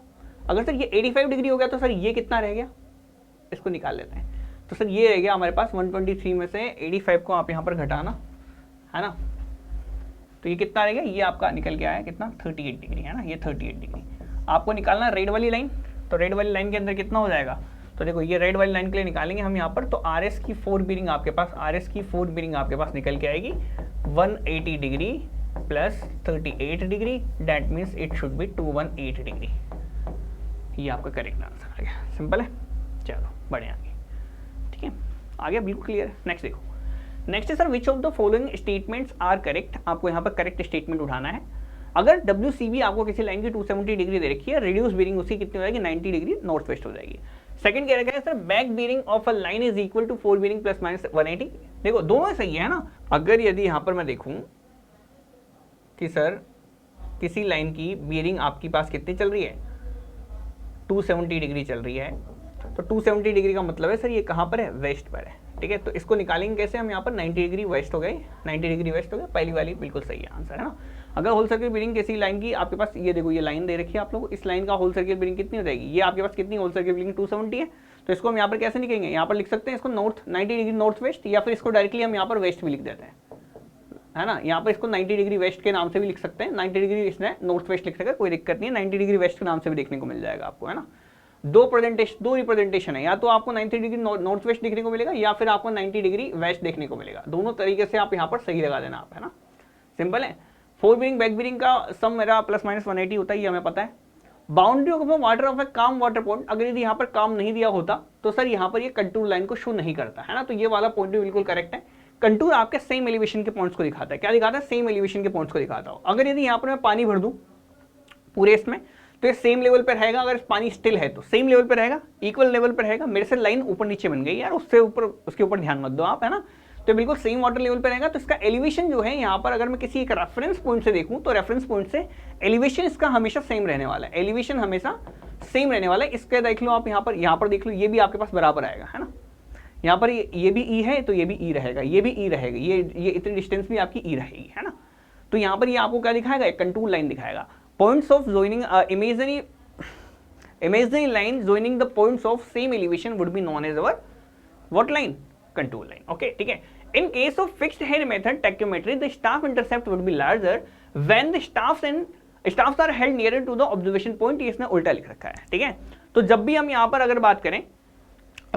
अगर सर ये 85 डिग्री हो गया तो सर ये कितना रह गया, इसको निकाल लेते हैं, तो सर ये रह गया हमारे पास 123 में से 85 को आप यहाँ पर घटाना, है ना, तो ये कितना रह गया, ये आपका निकल के आया कितना 38 डिग्री, है ना, ये 38 डिग्री आपको निकालना रेड वाली लाइन, तो रेड वाली लाइन के अंदर कितना हो जाएगा, तो देखो ये रेड वाली लाइन के लिए निकालेंगे हम यहाँ पर, तो RS की 4 बीरिंग आपके पास, RS की 4 बीरिंग आपके पास निकल के आएगी 180 degree plus 38 degree, that means it should be 218 degree. ये आपका करेक्ट आंसर आ गया, सिंपल है, चलो बढ़े आगे, ठीक है, आ गया बिल्कुल क्लियर है। नेक्स्ट देखो, नेक्स्ट है sir which of the following statements are correct, आपको यहाँ पर करेक्ट स्टेटमेंट उठाना है। अगर WCB आपको किसी लाइन की 270 डिग्री दे रखी है, रेडियस बीरिंग उसकी कितनी हो जाएगी 90 डिग्री नॉर्थ वेस्ट हो जाएगी। सेकंड कह रखा है sir back bearing of a line is equal to 4 bearing plus minus 180, देखो दोनों सही है ना। अगर यदि यहाँ पर मैं देखूं कि सर किसी लाइन की बीरिंग आपके पास कितनी चल रही है 270 डिग्री चल रही है, तो 270 डिग्री का मतलब है सर ये कहाँ पर है, वेस्ट पर है, ठीक है, तो इसको निकालेंगे कैसे हम, यहाँ पर 90 डिग्री वेस्ट हो गए, 90 डिग्री वेस्ट हो गया, पहली वाली बिल्कुल सही आंसर है ना। अगर होल सर्किल बीरिंग किसी लाइन की आपके पास, ये देखो ये लाइन दे रखी है आप लोग, इस लाइन का होल सर्किल बीरिंग कितनी हो जाएगी, ये आपके पास कितनी होल सर्किल बीरिंग 270 है, तो इसको हम यहाँ पर कैसे लिखेंगे, यहाँ पर लिख सकते हैं इसको 90 डिग्री नॉर्थ वेस्ट, या फिर इसको डायरेक्टली हम यहाँ पर वेस्ट भी लिख देते हैं, है ना, यहाँ पर इसको 90 डिग्री वेस्ट के नाम से भी लिख सकते हैं, 90 डिग्री इसने नॉर्थ वेस्ट लिख सकते हैं, कोई दिक्कत नहीं है, 90 डिग्री वेस्ट के नाम से भी देखने को मिल जाएगा आपको, है ना। दो रिप्रेजेंटेशन है, या तो आपको 90 डिग्री नॉर्थ वेस्ट देखने को मिलेगा, या फिर आपको 90 डिग्री वेस्ट देखने को मिलेगा, दोनों तरीके से आप यहाँ पर सही लगा देना आप, है ना, सिंपल है। 4 बीरिंग बैक बीरिंग का सम मेरा प्लस माइनस 180 होता है, ये हमें पता है, बाउंड्री ऑफ वाटर ऑफ ए काम वाटर पॉइंट, अगर यदि यहाँ पर काम नहीं दिया होता तो सर यहाँ पर ये कंटूर लाइन को शो नहीं करता है ना, तो ये वाला पॉइंट भी बिल्कुल करेक्ट है। कंटूर आपके सेम एलिवेशन के पॉइंट्स को दिखाता है, क्या दिखाता है, सेम एलिवेशन के पॉइंट्स को दिखाता हो। अगर यदि यहाँ पर मैं पानी भर दूं पूरे इसमें तो ये सेम लेवल पर रहेगा, अगर पानी स्टिल है तो सेम लेवल पर रहेगा, इक्वल लेवल पर रहेगा। मेरे से लाइन ऊपर नीचे बन गई यार, उससे ऊपर उसके ऊपर ध्यान मत दो आप, है ना, तो बिल्कुल सेम वाटर लेवल पे रहेगा। तो इसका एलिवेशन जो है यहाँ पर अगर मैं किसी एक रेफरेंस पॉइंट से देखूं तो रेफरेंस पॉइंट से एलिवेशन इसका हमेशा सेम रहने वाला है, एलिवेशन हमेशा सेम रहने वाला है। इसके देख लो आप यहाँ पर देख लो, ये भी आपके पास बराबर आएगा, है ना, यहाँ पर ये भी ई है तो ये भी ई रहेगा, ये भी ई रहेगा, ये इतनी डिस्टेंस भी आपकी ई रहेगी, है ना। तो यहाँ पर ये आपको क्या दिखाएगा, एक कंटूर लाइन दिखाएगा। Points of joining imaginary line joining the points of same elevation would be known as our what line, contour line, okay, ठीक है। In case of fixed head method tachymetry, the staff intercept would be larger when the staffs are held nearer to the observation point। ये इसने उल्टा लिख रखा है, ठीक है। तो जब भी हम यहाँ पर अगर बात करें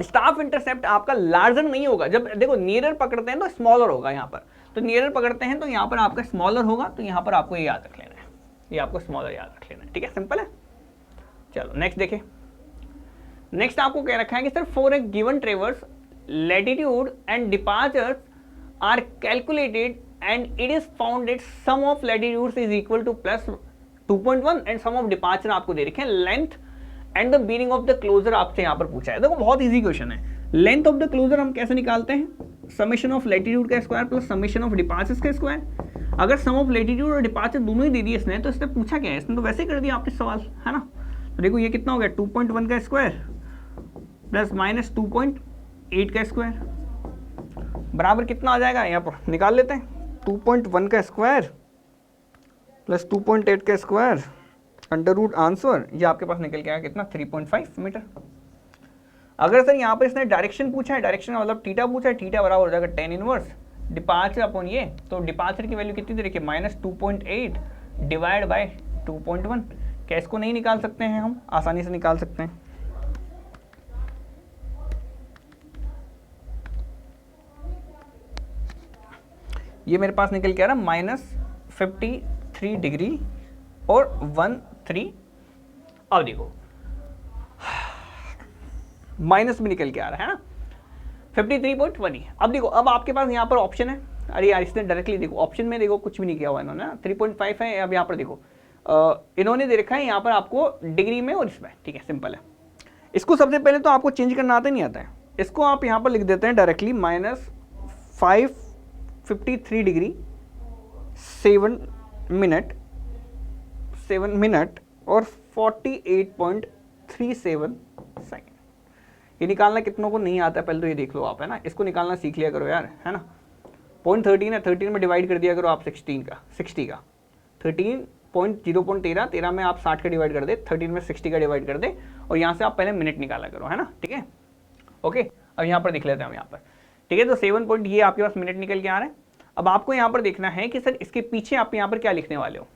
स्टाफ इंटरसेप्ट आपका लार्जर नहीं होगा, जब देखो नियरर पकड़ते हैं तो स्मॉलर होगा यहाँ पर, तो नियरर पकड़ते हैं तो यहाँ पर आपका स्मॉलर होगा, तो यहाँ पर आपको ये याद रख लेना है, ये आपको स्मॉलर याद रख लेना है, ठीक है, सिंपल है। चलो नेक्स्ट देखें। नेक्स्ट आपको क्या रखा है कि sir for a given traverse latitude and departures are calculated and it is found that sum of latitudes is equal to plus 2.1 and sum of departure आपको दे रखे हैं, length and the bearing of the closure आपसे यहाँ पर पूछा है। देखो बहुत इजी क्वेश्चन है। लेंथ ऑफ द क्लोजर हम कैसे निकालते हैं, समेशन ऑफ लैटिट्यूड का square plus summation of departures का स्क्वायर। अगर सम ऑफ लैटिट्यूड और डिपार्चर दोनों ही दे दिए इसने, तो इसने पूछा क्या है, इसने तो वैसे ही कर दिया आपके सवाल, है ना। तो देखो ये कितना हो गया, 2.1 का स्क्वायर प्लस माइनस 2.8 का स्क्वायर बराबर कितना आ जाएगा, यहाँ पर निकाल लेते हैं। 2.1 का स्क्वायर प्लस 2.8 का स्क्वायर अंडर रूट आंसर, ये आपके पास निकल के आया कितना, 3.5 मीटर। अगर सर यहाँ पर इसने डायरेक्शन पूछा है, डायरेक्शन का मतलब थीटा पूछा है, थीटा बराबर हो जाएगा tan इनवर्स डिपार्चर अपॉन ये, तो डिपार्चर की वैल्यू कितनी दे रखी है, माइनस 2.8 डिवाइड बाय 2.1। क्या इसको नहीं निकाल सकते हैं, हम आसानी से निकाल सकते हैं। ये मेरे पास निकल के आ रहा माइनस 53 डिग्री और 13। अब देखो माइनस भी निकल के आ रहा है ना, 53.1। अब देखो अब आपके पास यहाँ पर ऑप्शन है, अरे यार इसने डायरेक्टली देखो ऑप्शन में देखो कुछ भी नहीं किया हुआ इन्होंने, 3.5 है। अब यहाँ पर देखो इन्होंने दे रखा है यहाँ पर आपको डिग्री में और इसमें, ठीक है, सिंपल है। इसको सबसे पहले तो आपको चेंज करना आता नहीं आता है, इसको आप यहाँ पर लिख देते हैं डायरेक्टली माइनस 553 डिग्री 7 मिनट और 48.37 सेकेंड। ये निकालना कितनों को नहीं आता है पहले तो ये देख लो आप, है ना, इसको निकालना सीख लिया करो यार, है ना। 0.13 है, 13 में डिवाइड कर दिया करो आप 60 का 13 में आप 60 का डिवाइड कर दे, 13 में 60 का डिवाइड कर दे, और यहाँ से आप पहले मिनट निकाला करो, है ना, ठीक है, ओके। अब यहाँ पर देख लेते हैं हम यहाँ पर, ठीक है। तो 7 पॉइंट ये आपके पास मिनट निकल के आ रहा है। अब आपको यहाँ पर देखना है कि सर इसके पीछे आप यहाँ पर क्या लिखने वाले हो,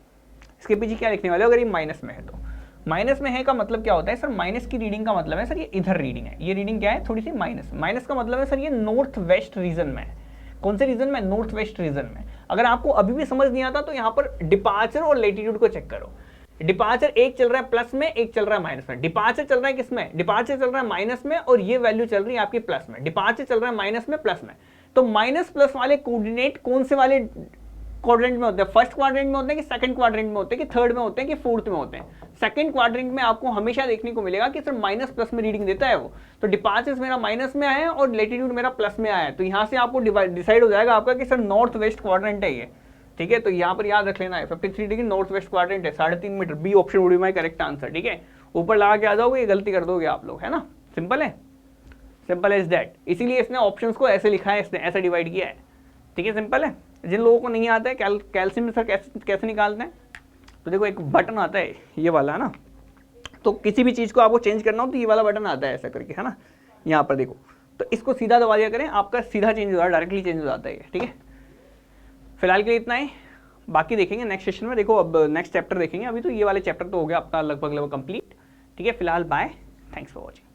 इसके पीछे क्या लिखने वाले हो। अगर ये माइनस में है तो माइनस में है का मतलब क्या होता है सर, माइनस की रीडिंग का मतलब है सर ये इधर रीडिंग है, ये रीडिंग क्या है, थोड़ी सी माइनस। माइनस का मतलब है सर ये नॉर्थ वेस्ट रीजन में है। कौन से रीजन में, नॉर्थ वेस्ट रीजन में। अगर आपको अभी भी समझ नहीं आता तो यहाँ पर डिपार्चर और लैटिट्यूड को चेक करो। डिपार्चर एक चल रहा है प्लस में, एक चल रहा है माइनस में। डिपार्चर चल रहा है किसमें, डिपार्चर चल रहा है माइनस में, और ये वैल्यू चल रही है आपकी प्लस में। डिपार्चर चल रहा है माइनस में, प्लस में। तो माइनस प्लस वाले कोऑर्डिनेट कौन से वाले क्वाड्रेंट में होते हैं, फर्स्ट क्वाड्रेंट में होते हैं कि सेकंड क्वाड्रेंट में होते हैं कि थर्ड में होते हैं कि फोर्थ में होते हैं। सेकंड क्वाड्रेंट में आपको हमेशा देखने को मिलेगा कि सर माइनस प्लस में रीडिंग देता है वो। तो डिपार्चर्स मेरा माइनस में आया है और लैटिट्यूड मेरा प्लस में आया है, तो यहाँ से आपको डिसाइड हो जाएगा आपका कि सर नॉर्थ वेस्ट क्वाड्रेंट है ये, ठीक है। तो यहाँ पर याद रख लेना है 53 डिग्री नॉर्थ वेस्ट क्वाड्रेंट है, 3.5 metre. B option would be my correct answer, ठीक है। ऊपर लगा के आ जाओगे, गलती कर दोगे आप लोग, है ना। सिंपल है, सिंपल इज दैट। इसीलिए इसने ऑप्शंस को ऐसे लिखा है, इसने ऐसा डिवाइड किया है, ठीक है, सिंपल है। जिन लोगों को नहीं आता है कैल्शियम सर कैसे निकालते हैं, तो देखो एक बटन आता है ये वाला, है ना। तो किसी भी चीज़ को आपको चेंज करना हो तो ये वाला बटन आता है ऐसा करके, है ना। यहाँ पर देखो, तो इसको सीधा दबा दिया करें, आपका सीधा चेंज हो जाता है, डायरेक्टली चेंज हो जाता है, ठीक है। फिलहाल के लिए इतना ही, बाकी देखेंगे नेक्स्ट सेशन में। देखो अब नेक्स्ट चैप्टर देखेंगे, अभी तो ये वाले चैप्टर तो हो गया आपका लगभग कंप्लीट, ठीक है। फिलहाल बाय, थैंक्स फॉर वॉचिंग।